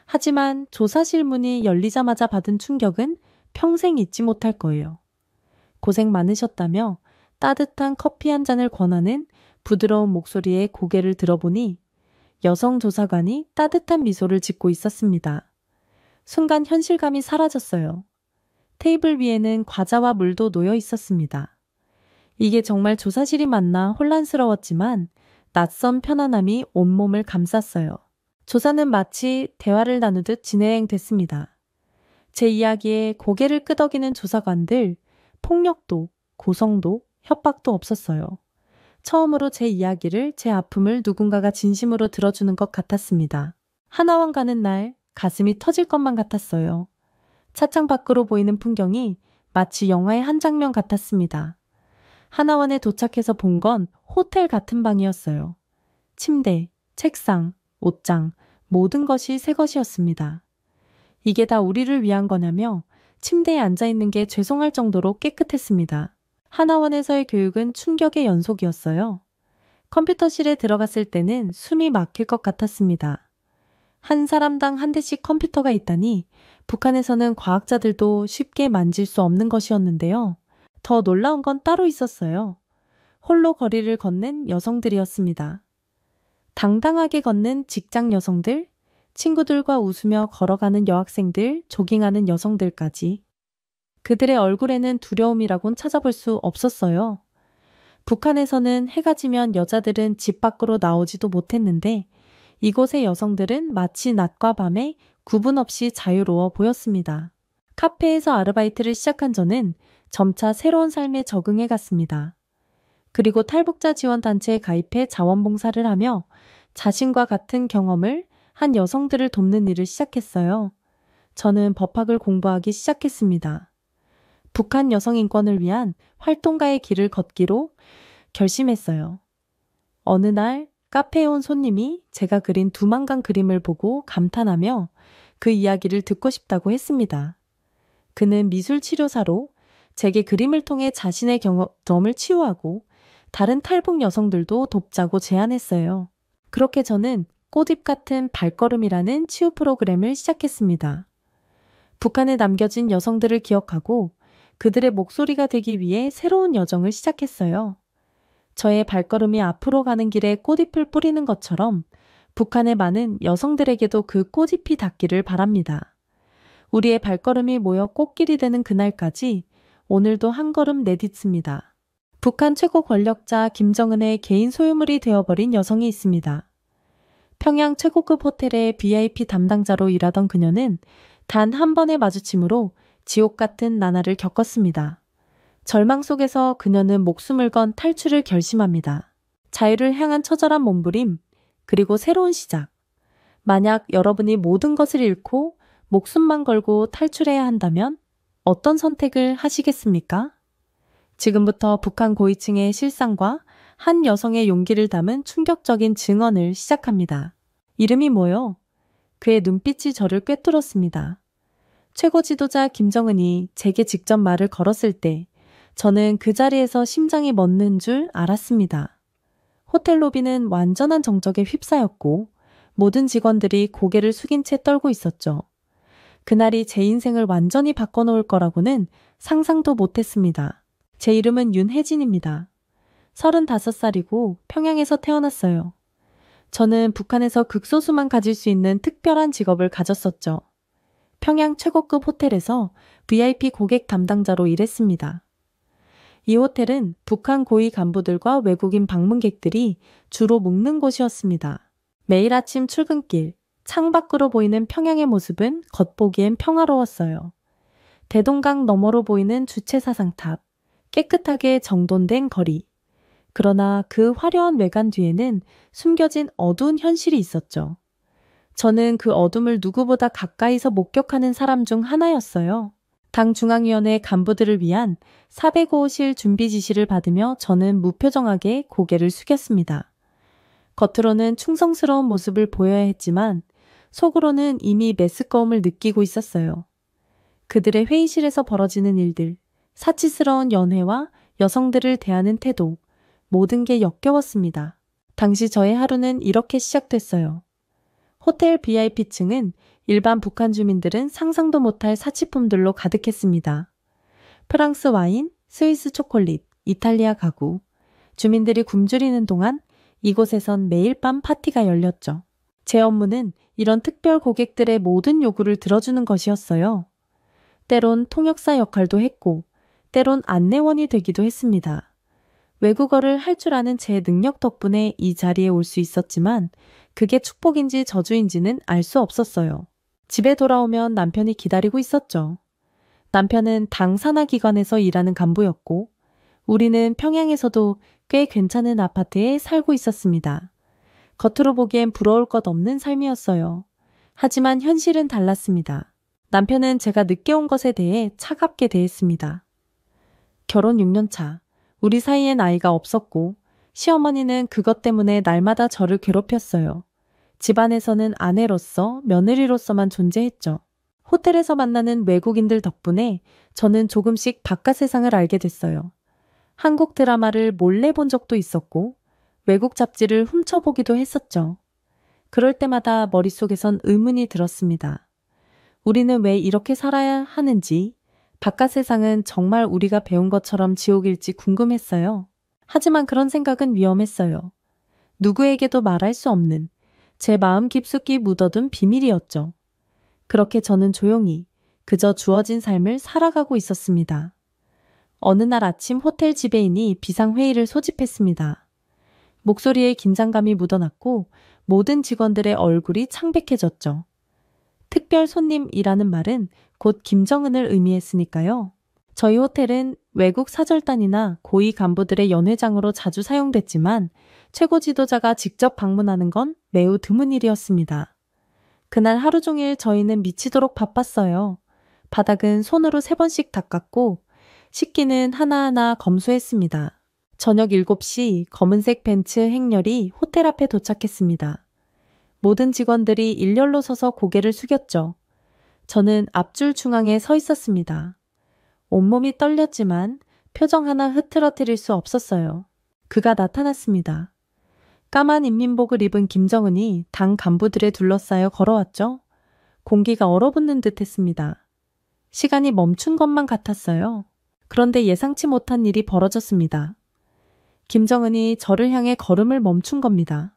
하지만 조사실 문이 열리자마자 받은 충격은 평생 잊지 못할 거예요. 고생 많으셨다며 따뜻한 커피 한 잔을 권하는 부드러운 목소리에 고개를 들어보니 여성 조사관이 따뜻한 미소를 짓고 있었습니다. 순간 현실감이 사라졌어요. 테이블 위에는 과자와 물도 놓여 있었습니다. 이게 정말 조사실이 맞나 혼란스러웠지만 낯선 편안함이 온몸을 감쌌어요. 조사는 마치 대화를 나누듯 진행됐습니다. 제 이야기에 고개를 끄덕이는 조사관들, 폭력도, 고성도, 협박도 없었어요. 처음으로 제 이야기를, 제 아픔을 누군가가 진심으로 들어주는 것 같았습니다. 하나원 가는 날 가슴이 터질 것만 같았어요. 차창 밖으로 보이는 풍경이 마치 영화의 한 장면 같았습니다. 하나원에 도착해서 본 건 호텔 같은 방이었어요. 침대, 책상, 옷장, 모든 것이 새 것이었습니다. 이게 다 우리를 위한 거냐며 침대에 앉아있는 게 죄송할 정도로 깨끗했습니다. 하나원에서의 교육은 충격의 연속이었어요. 컴퓨터실에 들어갔을 때는 숨이 막힐 것 같았습니다. 한 사람당 한 대씩 컴퓨터가 있다니 북한에서는 과학자들도 쉽게 만질 수 없는 것이었는데요. 더 놀라운 건 따로 있었어요. 홀로 거리를 걷는 여성들이었습니다. 당당하게 걷는 직장 여성들, 친구들과 웃으며 걸어가는 여학생들, 조깅하는 여성들까지. 그들의 얼굴에는 두려움이라곤 찾아볼 수 없었어요. 북한에서는 해가 지면 여자들은 집 밖으로 나오지도 못했는데 이곳의 여성들은 마치 낮과 밤에 구분 없이 자유로워 보였습니다. 카페에서 아르바이트를 시작한 저는 점차 새로운 삶에 적응해 갔습니다. 그리고 탈북자 지원단체에 가입해 자원봉사를 하며 자신과 같은 경험을 한 여성들을 돕는 일을 시작했어요. 저는 법학을 공부하기 시작했습니다. 북한 여성 인권을 위한 활동가의 길을 걷기로 결심했어요. 어느 날 카페에 온 손님이 제가 그린 두만강 그림을 보고 감탄하며 그 이야기를 듣고 싶다고 했습니다. 그는 미술치료사로 제게 그림을 통해 자신의 경험을 치유하고 다른 탈북 여성들도 돕자고 제안했어요. 그렇게 저는 꽃잎 같은 발걸음이라는 치유 프로그램을 시작했습니다. 북한에 남겨진 여성들을 기억하고 그들의 목소리가 되기 위해 새로운 여정을 시작했어요. 저의 발걸음이 앞으로 가는 길에 꽃잎을 뿌리는 것처럼 북한의 많은 여성들에게도 그 꽃잎이 닿기를 바랍니다. 우리의 발걸음이 모여 꽃길이 되는 그날까지 오늘도 한 걸음 내딛습니다. 북한 최고 권력자 김정은의 개인 소유물이 되어버린 여성이 있습니다. 평양 최고급 호텔의 VIP 담당자로 일하던 그녀는 단 한 번의 마주침으로 지옥 같은 나날을 겪었습니다. 절망 속에서 그녀는 목숨을 건 탈출을 결심합니다. 자유를 향한 처절한 몸부림, 그리고 새로운 시작. 만약 여러분이 모든 것을 잃고 목숨만 걸고 탈출해야 한다면 어떤 선택을 하시겠습니까? 지금부터 북한 고위층의 실상과 한 여성의 용기를 담은 충격적인 증언을 시작합니다. 이름이 뭐요? 그의 눈빛이 저를 꿰뚫었습니다. 최고 지도자 김정은이 제게 직접 말을 걸었을 때 저는 그 자리에서 심장이 멎는 줄 알았습니다. 호텔 로비는 완전한 정적에 휩싸였고 모든 직원들이 고개를 숙인 채 떨고 있었죠. 그날이 제 인생을 완전히 바꿔놓을 거라고는 상상도 못했습니다. 제 이름은 윤혜진입니다. 35살이고 평양에서 태어났어요. 저는 북한에서 극소수만 가질 수 있는 특별한 직업을 가졌었죠. 평양 최고급 호텔에서 VIP 고객 담당자로 일했습니다. 이 호텔은 북한 고위 간부들과 외국인 방문객들이 주로 묵는 곳이었습니다. 매일 아침 출근길, 창밖으로 보이는 평양의 모습은 겉보기엔 평화로웠어요. 대동강 너머로 보이는 주체사상탑, 깨끗하게 정돈된 거리. 그러나 그 화려한 외관 뒤에는 숨겨진 어두운 현실이 있었죠. 저는 그 어둠을 누구보다 가까이서 목격하는 사람 중 하나였어요. 당 중앙위원회 간부들을 위한 405호실 준비 지시를 받으며 저는 무표정하게 고개를 숙였습니다. 겉으로는 충성스러운 모습을 보여야 했지만 속으로는 이미 메스꺼움을 느끼고 있었어요. 그들의 회의실에서 벌어지는 일들, 사치스러운 연회와 여성들을 대하는 태도, 모든 게 역겨웠습니다. 당시 저의 하루는 이렇게 시작됐어요. 호텔 VIP층은 일반 북한 주민들은 상상도 못할 사치품들로 가득했습니다. 프랑스 와인, 스위스 초콜릿, 이탈리아 가구. 주민들이 굶주리는 동안 이곳에선 매일 밤 파티가 열렸죠. 제 업무는 이런 특별 고객들의 모든 요구를 들어주는 것이었어요. 때론 통역사 역할도 했고, 때론 안내원이 되기도 했습니다. 외국어를 할 줄 아는 제 능력 덕분에 이 자리에 올 수 있었지만, 그게 축복인지 저주인지는 알 수 없었어요. 집에 돌아오면 남편이 기다리고 있었죠. 남편은 당 산하기관에서 일하는 간부였고, 우리는 평양에서도 꽤 괜찮은 아파트에 살고 있었습니다. 겉으로 보기엔 부러울 것 없는 삶이었어요. 하지만 현실은 달랐습니다. 남편은 제가 늦게 온 것에 대해 차갑게 대했습니다. 결혼 6년 차, 우리 사이엔 아이가 없었고 시어머니는 그것 때문에 날마다 저를 괴롭혔어요. 집안에서는 아내로서 며느리로서만 존재했죠. 호텔에서 만나는 외국인들 덕분에 저는 조금씩 바깥 세상을 알게 됐어요. 한국 드라마를 몰래 본 적도 있었고 외국 잡지를 훔쳐보기도 했었죠. 그럴 때마다 머릿속에선 의문이 들었습니다. 우리는 왜 이렇게 살아야 하는지, 바깥 세상은 정말 우리가 배운 것처럼 지옥일지 궁금했어요. 하지만 그런 생각은 위험했어요. 누구에게도 말할 수 없는 제 마음 깊숙이 묻어둔 비밀이었죠. 그렇게 저는 조용히 그저 주어진 삶을 살아가고 있었습니다. 어느 날 아침 호텔 지배인이 비상회의를 소집했습니다. 목소리에 긴장감이 묻어났고 모든 직원들의 얼굴이 창백해졌죠. 특별 손님이라는 말은 곧 김정은을 의미했으니까요. 저희 호텔은 외국 사절단이나 고위 간부들의 연회장으로 자주 사용됐지만 최고 지도자가 직접 방문하는 건 매우 드문 일이었습니다. 그날 하루 종일 저희는 미치도록 바빴어요. 바닥은 손으로 3번씩 닦았고 식기는 하나하나 검수했습니다. 저녁 7시 검은색 벤츠 행렬이 호텔 앞에 도착했습니다. 모든 직원들이 일렬로 서서 고개를 숙였죠. 저는 앞줄 중앙에 서 있었습니다. 온몸이 떨렸지만 표정 하나 흐트러뜨릴 수 없었어요. 그가 나타났습니다. 까만 인민복을 입은 김정은이 당 간부들에 둘러싸여 걸어왔죠. 공기가 얼어붙는 듯 했습니다. 시간이 멈춘 것만 같았어요. 그런데 예상치 못한 일이 벌어졌습니다. 김정은이 저를 향해 걸음을 멈춘 겁니다.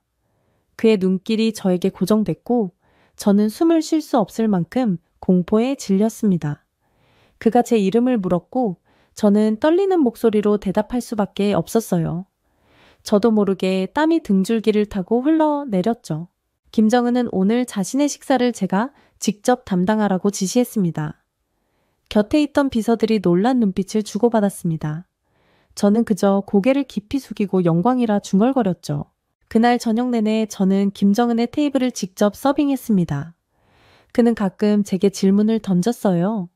그의 눈길이 저에게 고정됐고 저는 숨을 쉴 수 없을 만큼 공포에 질렸습니다. 그가 제 이름을 물었고 저는 떨리는 목소리로 대답할 수밖에 없었어요. 저도 모르게 땀이 등줄기를 타고 흘러내렸죠. 김정은은 오늘 자신의 식사를 제가 직접 담당하라고 지시했습니다. 곁에 있던 비서들이 놀란 눈빛을 주고받았습니다. 저는 그저 고개를 깊이 숙이고 영광이라 중얼거렸죠. 그날 저녁 내내 저는 김정은의 테이블을 직접 서빙했습니다. 그는 가끔 제게 질문을 던졌어요.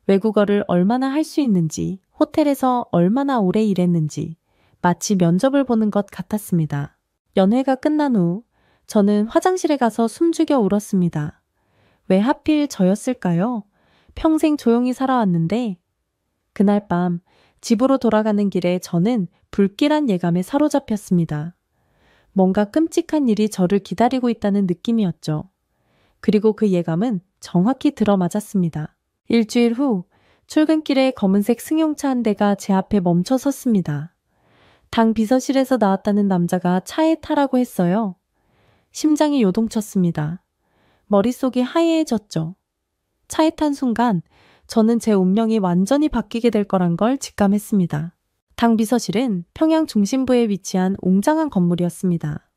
외국어를 얼마나 할 수 있는지, 호텔에서 얼마나 오래 일했는지, 마치 면접을 보는 것 같았습니다. 연회가 끝난 후 저는 화장실에 가서 숨죽여 울었습니다. 왜 하필 저였을까요? 평생 조용히 살아왔는데 그날 밤 집으로 돌아가는 길에 저는 불길한 예감에 사로잡혔습니다. 뭔가 끔찍한 일이 저를 기다리고 있다는 느낌이었죠. 그리고 그 예감은 정확히 들어맞았습니다. 일주일 후 출근길에 검은색 승용차 한 대가 제 앞에 멈춰 섰습니다. 당 비서실에서 나왔다는 남자가 차에 타라고 했어요. 심장이 요동쳤습니다. 머릿속이 하얘해졌죠. 차에 탄 순간 저는 제 운명이 완전히 바뀌게 될 거란 걸 직감했습니다. 당 비서실은 평양 중심부에 위치한 웅장한 건물이었습니다.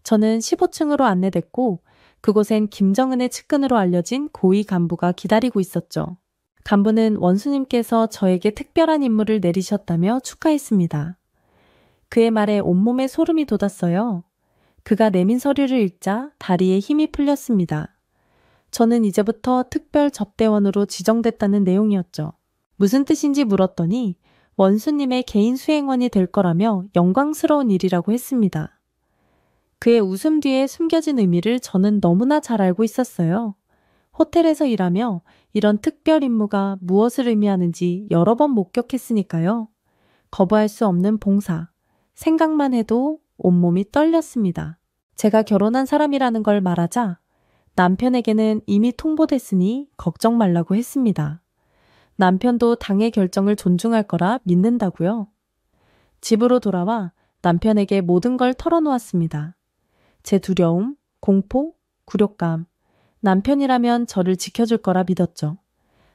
저는 15층으로 안내됐고 그곳엔 김정은의 측근으로 알려진 고위 간부가 기다리고 있었죠. 간부는 원수님께서 저에게 특별한 임무를 내리셨다며 축하했습니다. 그의 말에 온몸에 소름이 돋았어요. 그가 내민 서류를 읽자 다리에 힘이 풀렸습니다. 저는 이제부터 특별 접대원으로 지정됐다는 내용이었죠. 무슨 뜻인지 물었더니 원수님의 개인 수행원이 될 거라며 영광스러운 일이라고 했습니다. 그의 웃음 뒤에 숨겨진 의미를 저는 너무나 잘 알고 있었어요. 호텔에서 일하며 이런 특별 임무가 무엇을 의미하는지 여러 번 목격했으니까요. 거부할 수 없는 봉사. 생각만 해도 온몸이 떨렸습니다. 제가 결혼한 사람이라는 걸 말하자 남편에게는 이미 통보됐으니 걱정 말라고 했습니다. 남편도 당의 결정을 존중할 거라 믿는다고요. 집으로 돌아와 남편에게 모든 걸 털어놓았습니다. 제 두려움, 공포, 굴욕감. 남편이라면 저를 지켜줄 거라 믿었죠.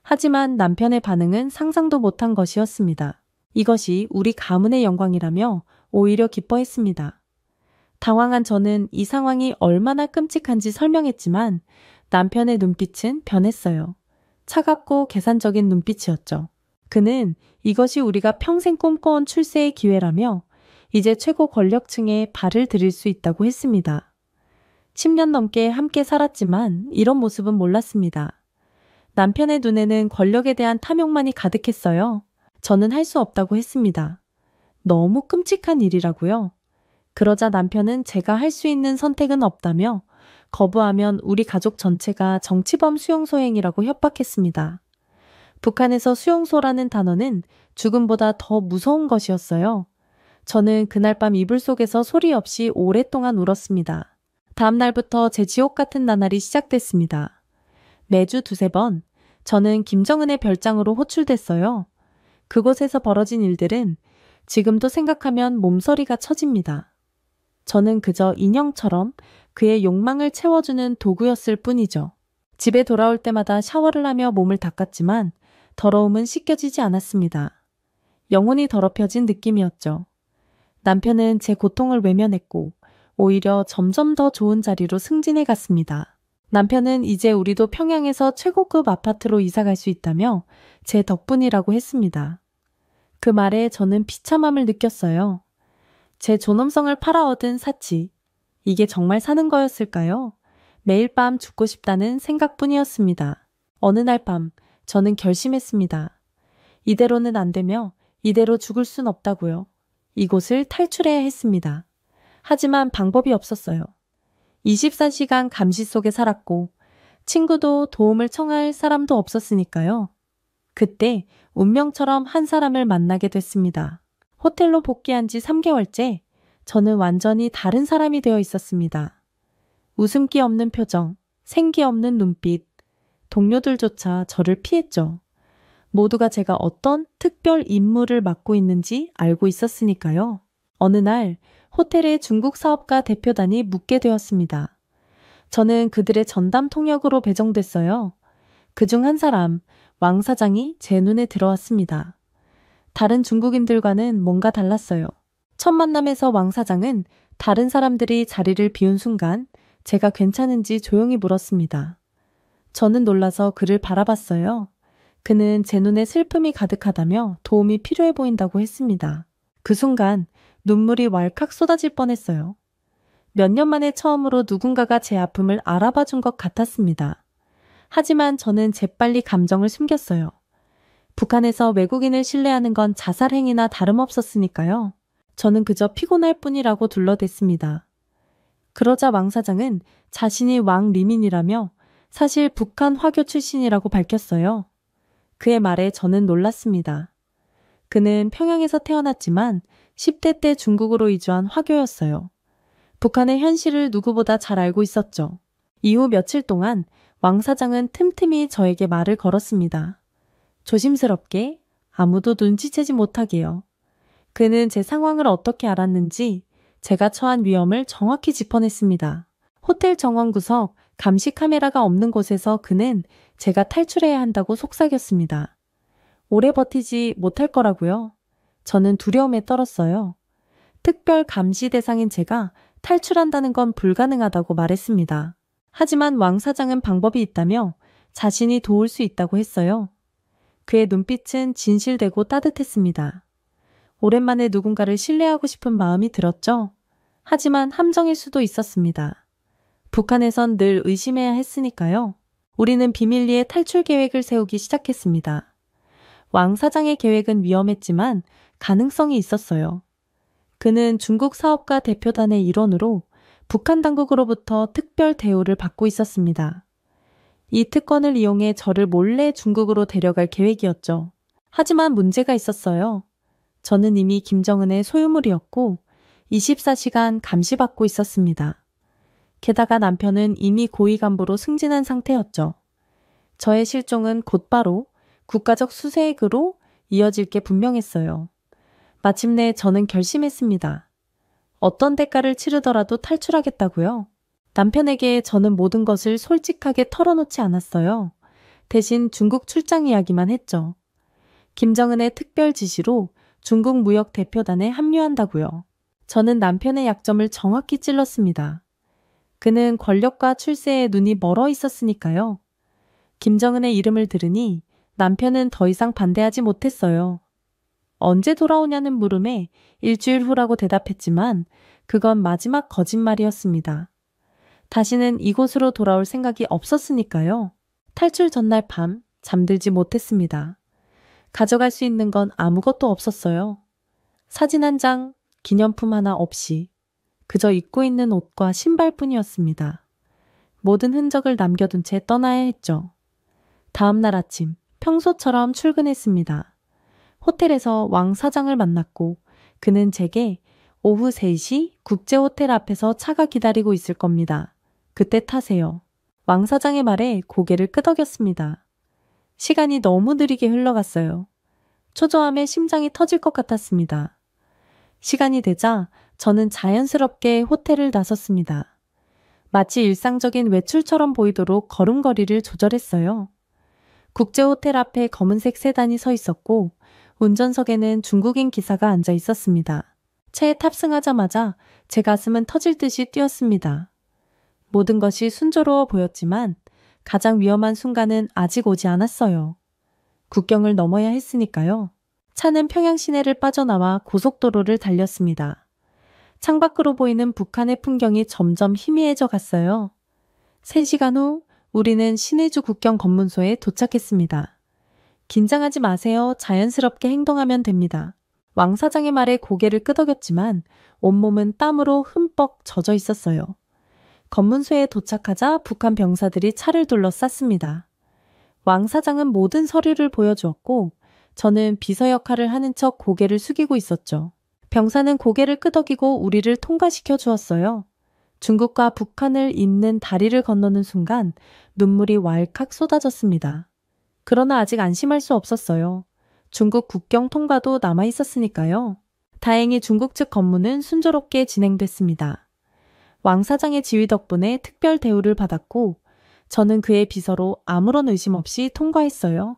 하지만 남편의 반응은 상상도 못한 것이었습니다. 이것이 우리 가문의 영광이라며 오히려 기뻐했습니다. 당황한 저는 이 상황이 얼마나 끔찍한지 설명했지만 남편의 눈빛은 변했어요. 차갑고 계산적인 눈빛이었죠. 그는 이것이 우리가 평생 꿈꿔온 출세의 기회라며 이제 최고 권력층에 발을 들일 수 있다고 했습니다. 10년 넘게 함께 살았지만 이런 모습은 몰랐습니다. 남편의 눈에는 권력에 대한 탐욕만이 가득했어요. 저는 할 수 없다고 했습니다. 너무 끔찍한 일이라고요. 그러자 남편은 제가 할 수 있는 선택은 없다며 거부하면 우리 가족 전체가 정치범 수용소행이라고 협박했습니다. 북한에서 수용소라는 단어는 죽음보다 더 무서운 것이었어요. 저는 그날 밤 이불 속에서 소리 없이 오랫동안 울었습니다. 다음 날부터 제 지옥 같은 나날이 시작됐습니다. 매주 두세 번 저는 김정은의 별장으로 호출됐어요. 그곳에서 벌어진 일들은 지금도 생각하면 몸서리가 쳐집니다. 저는 그저 인형처럼 그의 욕망을 채워주는 도구였을 뿐이죠. 집에 돌아올 때마다 샤워를 하며 몸을 닦았지만 더러움은 씻겨지지 않았습니다. 영혼이 더럽혀진 느낌이었죠. 남편은 제 고통을 외면했고 오히려 점점 더 좋은 자리로 승진해 갔습니다. 남편은 이제 우리도 평양에서 최고급 아파트로 이사 갈 수 있다며 제 덕분이라고 했습니다. 그 말에 저는 비참함을 느꼈어요. 제 존엄성을 팔아 얻은 사치. 이게 정말 사는 거였을까요? 매일 밤 죽고 싶다는 생각뿐이었습니다. 어느 날 밤 저는 결심했습니다. 이대로는 안 되며 이대로 죽을 순 없다고요. 이곳을 탈출해야 했습니다. 하지만 방법이 없었어요. 24시간 감시 속에 살았고 친구도 도움을 청할 사람도 없었으니까요. 그때 운명처럼 한 사람을 만나게 됐습니다. 호텔로 복귀한 지 3개월째 저는 완전히 다른 사람이 되어 있었습니다. 웃음기 없는 표정, 생기 없는 눈빛, 동료들조차 저를 피했죠. 모두가 제가 어떤 특별 임무를 맡고 있는지 알고 있었으니까요. 어느 날 호텔의 중국 사업가 대표단이 묻게 되었습니다. 저는 그들의 전담 통역으로 배정됐어요. 그중 한 사람, 왕 사장이 제 눈에 들어왔습니다. 다른 중국인들과는 뭔가 달랐어요. 첫 만남에서 왕 사장은 다른 사람들이 자리를 비운 순간 제가 괜찮은지 조용히 물었습니다. 저는 놀라서 그를 바라봤어요. 그는 제 눈에 슬픔이 가득하다며 도움이 필요해 보인다고 했습니다. 그 순간 눈물이 왈칵 쏟아질 뻔했어요. 몇 년 만에 처음으로 누군가가 제 아픔을 알아봐 준 것 같았습니다. 하지만 저는 재빨리 감정을 숨겼어요. 북한에서 외국인을 신뢰하는 건 자살행위나 다름없었으니까요. 저는 그저 피곤할 뿐이라고 둘러댔습니다. 그러자 왕 사장은 자신이 왕 리민이라며 사실 북한 화교 출신이라고 밝혔어요. 그의 말에 저는 놀랐습니다. 그는 평양에서 태어났지만 10대 때 중국으로 이주한 화교였어요. 북한의 현실을 누구보다 잘 알고 있었죠. 이후 며칠 동안 왕 사장은 틈틈이 저에게 말을 걸었습니다. 조심스럽게 아무도 눈치채지 못하게요. 그는 제 상황을 어떻게 알았는지 제가 처한 위험을 정확히 짚어냈습니다. 호텔 정원구석 감시 카메라가 없는 곳에서 그는 제가 탈출해야 한다고 속삭였습니다. 오래 버티지 못할 거라고요. 저는 두려움에 떨었어요. 특별 감시 대상인 제가 탈출한다는 건 불가능하다고 말했습니다. 하지만 왕 사장은 방법이 있다며 자신이 도울 수 있다고 했어요. 그의 눈빛은 진실되고 따뜻했습니다. 오랜만에 누군가를 신뢰하고 싶은 마음이 들었죠. 하지만 함정일 수도 있었습니다. 북한에선 늘 의심해야 했으니까요. 우리는 비밀리에 탈출 계획을 세우기 시작했습니다. 왕 사장의 계획은 위험했지만 가능성이 있었어요. 그는 중국 사업가 대표단의 일원으로 북한 당국으로부터 특별 대우를 받고 있었습니다. 이 특권을 이용해 저를 몰래 중국으로 데려갈 계획이었죠. 하지만 문제가 있었어요. 저는 이미 김정은의 소유물이었고 24시간 감시받고 있었습니다. 게다가 남편은 이미 고위 간부로 승진한 상태였죠. 저의 실종은 곧바로 국가적 수색으로 이어질 게 분명했어요. 마침내 저는 결심했습니다. 어떤 대가를 치르더라도 탈출하겠다고요. 남편에게 저는 모든 것을 솔직하게 털어놓지 않았어요. 대신 중국 출장 이야기만 했죠. 김정은의 특별 지시로 중국 무역 대표단에 합류한다고요. 저는 남편의 약점을 정확히 찔렀습니다. 그는 권력과 출세에 눈이 멀어 있었으니까요. 김정은의 이름을 들으니 남편은 더 이상 반대하지 못했어요. 언제 돌아오냐는 물음에 일주일 후라고 대답했지만 그건 마지막 거짓말이었습니다. 다시는 이곳으로 돌아올 생각이 없었으니까요. 탈출 전날 밤 잠들지 못했습니다. 가져갈 수 있는 건 아무것도 없었어요. 사진 한 장, 기념품 하나 없이 그저 입고 있는 옷과 신발뿐이었습니다. 모든 흔적을 남겨둔 채 떠나야 했죠. 다음 날 아침 평소처럼 출근했습니다. 호텔에서 왕 사장을 만났고 그는 제게 오후 3시 국제호텔 앞에서 차가 기다리고 있을 겁니다. 그때 타세요. 왕 사장의 말에 고개를 끄덕였습니다. 시간이 너무 느리게 흘러갔어요. 초조함에 심장이 터질 것 같았습니다. 시간이 되자 저는 자연스럽게 호텔을 나섰습니다. 마치 일상적인 외출처럼 보이도록 걸음걸이를 조절했어요. 국제호텔 앞에 검은색 세단이 서 있었고 운전석에는 중국인 기사가 앉아 있었습니다. 차에 탑승하자마자 제 가슴은 터질 듯이 뛰었습니다. 모든 것이 순조로워 보였지만 가장 위험한 순간은 아직 오지 않았어요. 국경을 넘어야 했으니까요. 차는 평양 시내를 빠져나와 고속도로를 달렸습니다. 창밖으로 보이는 북한의 풍경이 점점 희미해져 갔어요. 3시간 후 우리는 신의주 국경 검문소에 도착했습니다. 긴장하지 마세요. 자연스럽게 행동하면 됩니다. 왕 사장의 말에 고개를 끄덕였지만 온몸은 땀으로 흠뻑 젖어 있었어요. 검문소에 도착하자 북한 병사들이 차를 둘러쌌습니다. 왕 사장은 모든 서류를 보여주었고 저는 비서 역할을 하는 척 고개를 숙이고 있었죠. 병사는 고개를 끄덕이고 우리를 통과시켜 주었어요. 중국과 북한을 잇는 다리를 건너는 순간 눈물이 왈칵 쏟아졌습니다. 그러나 아직 안심할 수 없었어요. 중국 국경 통과도 남아 있었으니까요. 다행히 중국 측 검문은 순조롭게 진행됐습니다. 왕 사장의 지휘 덕분에 특별 대우를 받았고 저는 그의 비서로 아무런 의심 없이 통과했어요.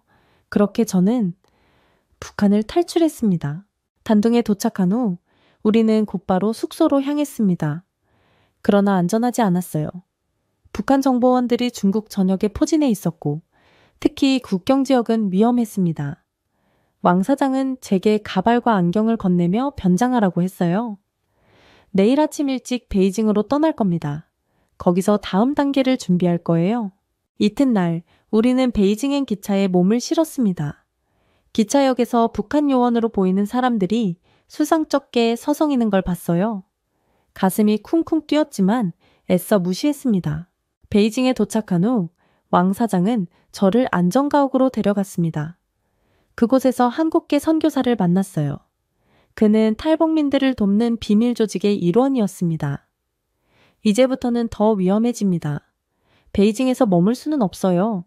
그렇게 저는 북한을 탈출했습니다. 단둥에 도착한 후 우리는 곧바로 숙소로 향했습니다. 그러나 안전하지 않았어요. 북한 정보원들이 중국 전역에 포진해 있었고 특히 국경 지역은 위험했습니다. 왕 사장은 제게 가발과 안경을 건네며 변장하라고 했어요. 내일 아침 일찍 베이징으로 떠날 겁니다. 거기서 다음 단계를 준비할 거예요. 이튿날 우리는 베이징행 기차에 몸을 실었습니다. 기차역에서 북한 요원으로 보이는 사람들이 수상쩍게 서성이는 걸 봤어요. 가슴이 쿵쿵 뛰었지만 애써 무시했습니다. 베이징에 도착한 후 왕 사장은 저를 안전가옥으로 데려갔습니다. 그곳에서 한국계 선교사를 만났어요. 그는 탈북민들을 돕는 비밀 조직의 일원이었습니다. 이제부터는 더 위험해집니다. 베이징에서 머물 수는 없어요.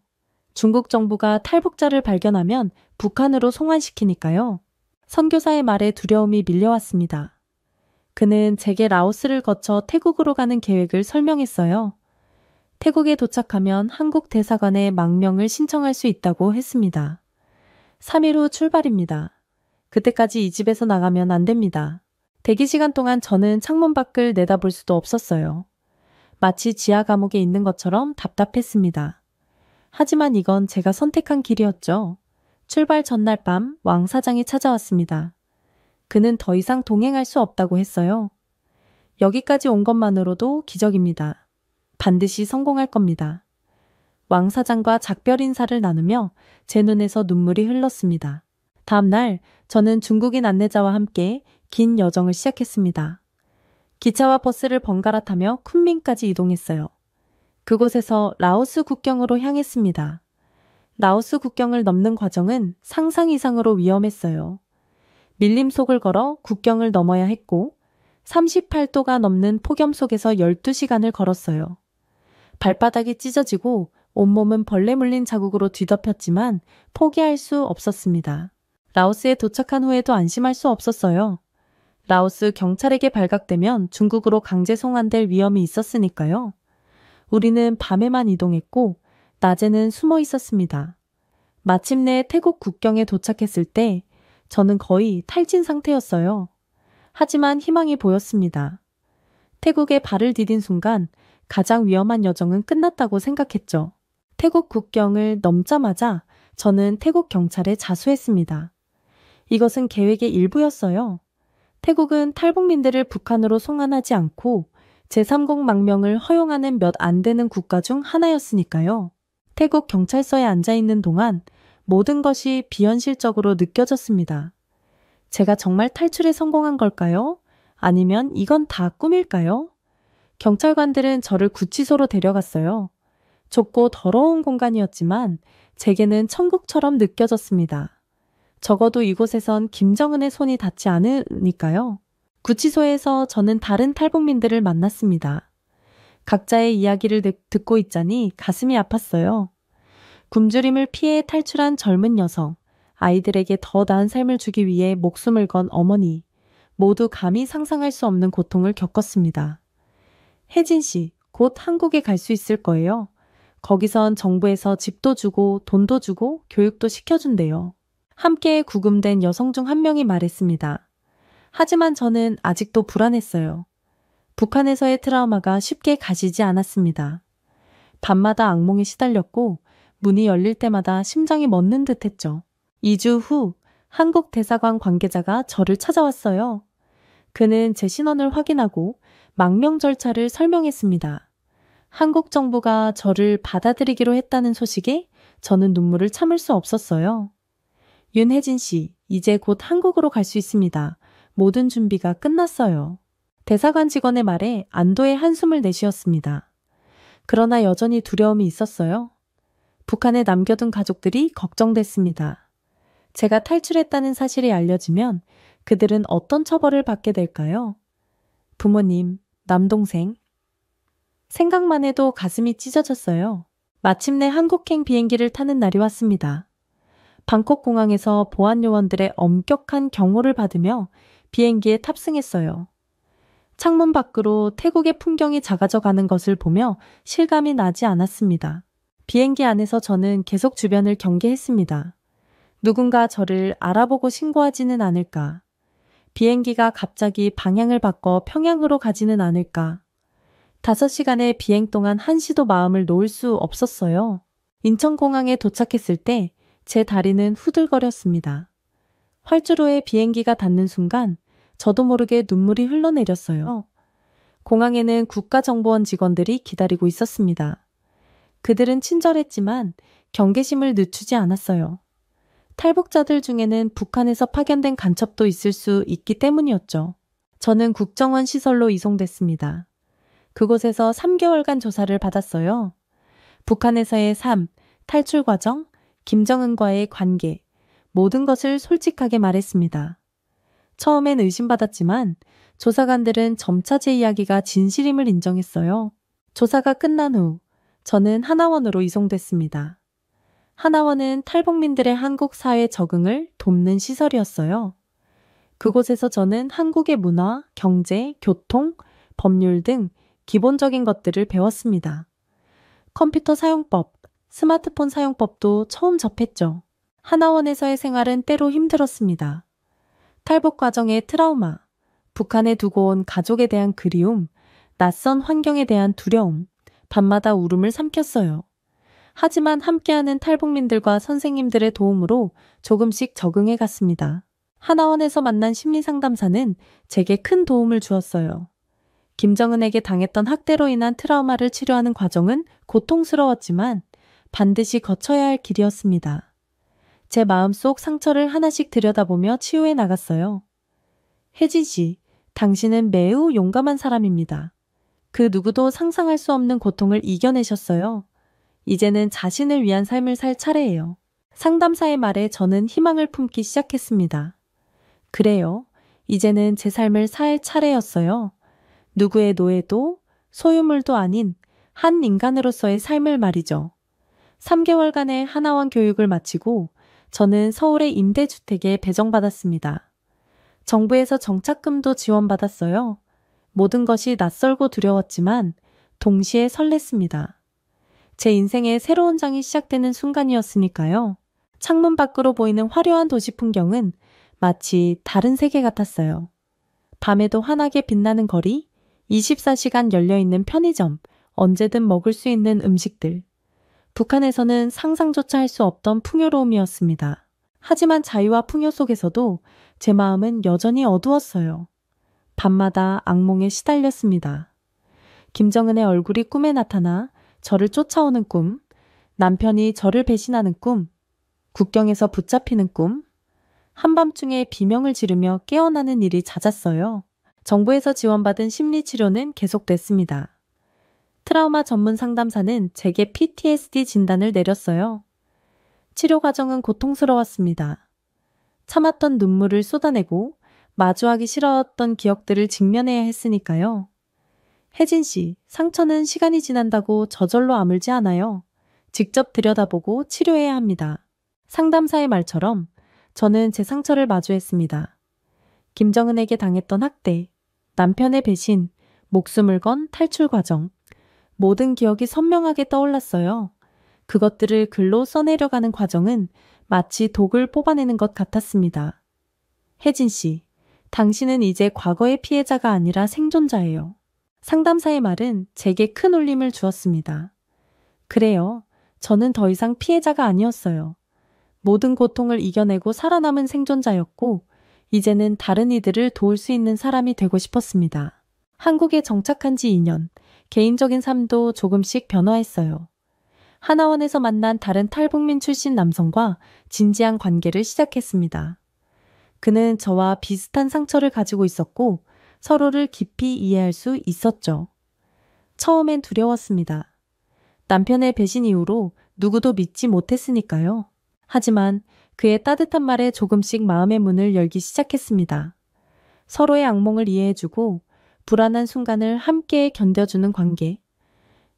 중국 정부가 탈북자를 발견하면 북한으로 송환시키니까요. 선교사의 말에 두려움이 밀려왔습니다. 그는 제게 라오스를 거쳐 태국으로 가는 계획을 설명했어요. 태국에 도착하면 한국 대사관에 망명을 신청할 수 있다고 했습니다. 3일 후 출발입니다. 그때까지 이 집에서 나가면 안 됩니다. 대기 시간 동안 저는 창문 밖을 내다볼 수도 없었어요. 마치 지하 감옥에 있는 것처럼 답답했습니다. 하지만 이건 제가 선택한 길이었죠. 출발 전날 밤 왕 사장이 찾아왔습니다. 그는 더 이상 동행할 수 없다고 했어요. 여기까지 온 것만으로도 기적입니다. 반드시 성공할 겁니다. 왕 사장과 작별 인사를 나누며 제 눈에서 눈물이 흘렀습니다. 다음 날 저는 중국인 안내자와 함께 긴 여정을 시작했습니다. 기차와 버스를 번갈아 타며 쿤민까지 이동했어요. 그곳에서 라오스 국경으로 향했습니다. 라오스 국경을 넘는 과정은 상상 이상으로 위험했어요. 밀림 속을 걸어 국경을 넘어야 했고 38도가 넘는 폭염 속에서 12시간을 걸었어요. 발바닥이 찢어지고 온몸은 벌레 물린 자국으로 뒤덮였지만 포기할 수 없었습니다. 라오스에 도착한 후에도 안심할 수 없었어요. 라오스 경찰에게 발각되면 중국으로 강제 송환될 위험이 있었으니까요. 우리는 밤에만 이동했고 낮에는 숨어 있었습니다. 마침내 태국 국경에 도착했을 때 저는 거의 탈진 상태였어요. 하지만 희망이 보였습니다. 태국에 발을 디딘 순간 가장 위험한 여정은 끝났다고 생각했죠. 태국 국경을 넘자마자 저는 태국 경찰에 자수했습니다. 이것은 계획의 일부였어요. 태국은 탈북민들을 북한으로 송환하지 않고 제3국 망명을 허용하는 몇 안 되는 국가 중 하나였으니까요. 태국 경찰서에 앉아 있는 동안 모든 것이 비현실적으로 느껴졌습니다. 제가 정말 탈출에 성공한 걸까요? 아니면 이건 다 꿈일까요? 경찰관들은 저를 구치소로 데려갔어요. 좁고 더러운 공간이었지만 제게는 천국처럼 느껴졌습니다. 적어도 이곳에선 김정은의 손이 닿지 않으니까요. 구치소에서 저는 다른 탈북민들을 만났습니다. 각자의 이야기를 듣고 있자니 가슴이 아팠어요. 굶주림을 피해 탈출한 젊은 여성, 아이들에게 더 나은 삶을 주기 위해 목숨을 건 어머니, 모두 감히 상상할 수 없는 고통을 겪었습니다. 혜진 씨, 곧 한국에 갈 수 있을 거예요. 거기선 정부에서 집도 주고 돈도 주고 교육도 시켜준대요. 함께 구금된 여성 중 한 명이 말했습니다. 하지만 저는 아직도 불안했어요. 북한에서의 트라우마가 쉽게 가시지 않았습니다. 밤마다 악몽에 시달렸고 문이 열릴 때마다 심장이 멎는 듯 했죠. 2주 후 한국 대사관 관계자가 저를 찾아왔어요. 그는 제 신원을 확인하고 망명 절차를 설명했습니다. 한국 정부가 저를 받아들이기로 했다는 소식에 저는 눈물을 참을 수 없었어요. 윤혜진 씨, 이제 곧 한국으로 갈 수 있습니다. 모든 준비가 끝났어요. 대사관 직원의 말에 안도의 한숨을 내쉬었습니다. 그러나 여전히 두려움이 있었어요. 북한에 남겨둔 가족들이 걱정됐습니다. 제가 탈출했다는 사실이 알려지면 그들은 어떤 처벌을 받게 될까요? 부모님, 남동생. 생각만 해도 가슴이 찢어졌어요. 마침내 한국행 비행기를 타는 날이 왔습니다. 방콕 공항에서 보안 요원들의 엄격한 경호를 받으며 비행기에 탑승했어요. 창문 밖으로 태국의 풍경이 작아져 가는 것을 보며 실감이 나지 않았습니다. 비행기 안에서 저는 계속 주변을 경계했습니다. 누군가 저를 알아보고 신고하지는 않을까? 비행기가 갑자기 방향을 바꿔 평양으로 가지는 않을까? 5시간의 비행 동안 한시도 마음을 놓을 수 없었어요. 인천공항에 도착했을 때 제 다리는 후들거렸습니다. 활주로에 비행기가 닿는 순간 저도 모르게 눈물이 흘러내렸어요. 공항에는 국가정보원 직원들이 기다리고 있었습니다. 그들은 친절했지만 경계심을 늦추지 않았어요. 탈북자들 중에는 북한에서 파견된 간첩도 있을 수 있기 때문이었죠. 저는 국정원 시설로 이송됐습니다. 그곳에서 3개월간 조사를 받았어요. 북한에서의 삶, 탈출 과정, 김정은과의 관계, 모든 것을 솔직하게 말했습니다. 처음엔 의심받았지만 조사관들은 점차 제 이야기가 진실임을 인정했어요. 조사가 끝난 후 저는 하나원으로 이송됐습니다. 하나원은 탈북민들의 한국 사회 적응을 돕는 시설이었어요. 그곳에서 저는 한국의 문화, 경제, 교통, 법률 등 기본적인 것들을 배웠습니다. 컴퓨터 사용법, 스마트폰 사용법도 처음 접했죠. 하나원에서의 생활은 때로 힘들었습니다. 탈북 과정의 트라우마, 북한에 두고 온 가족에 대한 그리움, 낯선 환경에 대한 두려움, 밤마다 울음을 삼켰어요. 하지만 함께하는 탈북민들과 선생님들의 도움으로 조금씩 적응해 갔습니다. 하나원에서 만난 심리상담사는 제게 큰 도움을 주었어요. 김정은에게 당했던 학대로 인한 트라우마를 치료하는 과정은 고통스러웠지만 반드시 거쳐야 할 길이었습니다. 제 마음속 상처를 하나씩 들여다보며 치유해 나갔어요. 혜진 씨, 당신은 매우 용감한 사람입니다. 그 누구도 상상할 수 없는 고통을 이겨내셨어요. 이제는 자신을 위한 삶을 살 차례예요. 상담사의 말에 저는 희망을 품기 시작했습니다. 그래요. 이제는 제 삶을 살 차례였어요. 누구의 노예도 소유물도 아닌 한 인간으로서의 삶을 말이죠. 3개월간의 하나원 교육을 마치고 저는 서울의 임대주택에 배정받았습니다. 정부에서 정착금도 지원받았어요. 모든 것이 낯설고 두려웠지만 동시에 설렜습니다. 제 인생의 새로운 장이 시작되는 순간이었으니까요. 창문 밖으로 보이는 화려한 도시 풍경은 마치 다른 세계 같았어요. 밤에도 환하게 빛나는 거리, 24시간 열려있는 편의점, 언제든 먹을 수 있는 음식들. 북한에서는 상상조차 할 수 없던 풍요로움이었습니다. 하지만 자유와 풍요 속에서도 제 마음은 여전히 어두웠어요. 밤마다 악몽에 시달렸습니다. 김정은의 얼굴이 꿈에 나타나 저를 쫓아오는 꿈, 남편이 저를 배신하는 꿈, 국경에서 붙잡히는 꿈, 한밤중에 비명을 지르며 깨어나는 일이 잦았어요. 정부에서 지원받은 심리치료는 계속됐습니다. 트라우마 전문 상담사는 제게 PTSD 진단을 내렸어요. 치료 과정은 고통스러웠습니다. 참았던 눈물을 쏟아내고 마주하기 싫었던 기억들을 직면해야 했으니까요. 혜진 씨, 상처는 시간이 지난다고 저절로 아물지 않아요. 직접 들여다보고 치료해야 합니다. 상담사의 말처럼 저는 제 상처를 마주했습니다. 김정은에게 당했던 학대, 남편의 배신, 목숨을 건 탈출 과정. 모든 기억이 선명하게 떠올랐어요. 그것들을 글로 써내려가는 과정은 마치 독을 뽑아내는 것 같았습니다. 혜진 씨, 당신은 이제 과거의 피해자가 아니라 생존자예요. 상담사의 말은 제게 큰 울림을 주었습니다. 그래요. 저는 더 이상 피해자가 아니었어요. 모든 고통을 이겨내고 살아남은 생존자였고, 이제는 다른 이들을 도울 수 있는 사람이 되고 싶었습니다. 한국에 정착한 지 2년, 개인적인 삶도 조금씩 변화했어요. 하나원에서 만난 다른 탈북민 출신 남성과 진지한 관계를 시작했습니다. 그는 저와 비슷한 상처를 가지고 있었고 서로를 깊이 이해할 수 있었죠. 처음엔 두려웠습니다. 남편의 배신 이후로 누구도 믿지 못했으니까요. 하지만 그의 따뜻한 말에 조금씩 마음의 문을 열기 시작했습니다. 서로의 악몽을 이해해주고 불안한 순간을 함께 견뎌주는 관계.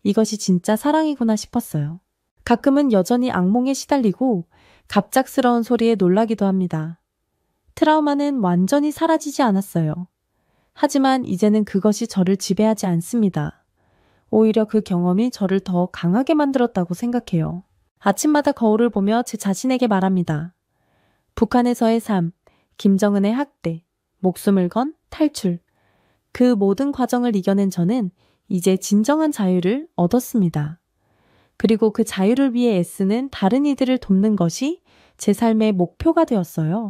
이것이 진짜 사랑이구나 싶었어요. 가끔은 여전히 악몽에 시달리고 갑작스러운 소리에 놀라기도 합니다. 트라우마는 완전히 사라지지 않았어요. 하지만 이제는 그것이 저를 지배하지 않습니다. 오히려 그 경험이 저를 더 강하게 만들었다고 생각해요. 아침마다 거울을 보며 제 자신에게 말합니다. 북한에서의 삶, 김정은의 학대, 목숨을 건 탈출. 그 모든 과정을 이겨낸 저는 이제 진정한 자유를 얻었습니다. 그리고 그 자유를 위해 애쓰는 다른 이들을 돕는 것이 제 삶의 목표가 되었어요.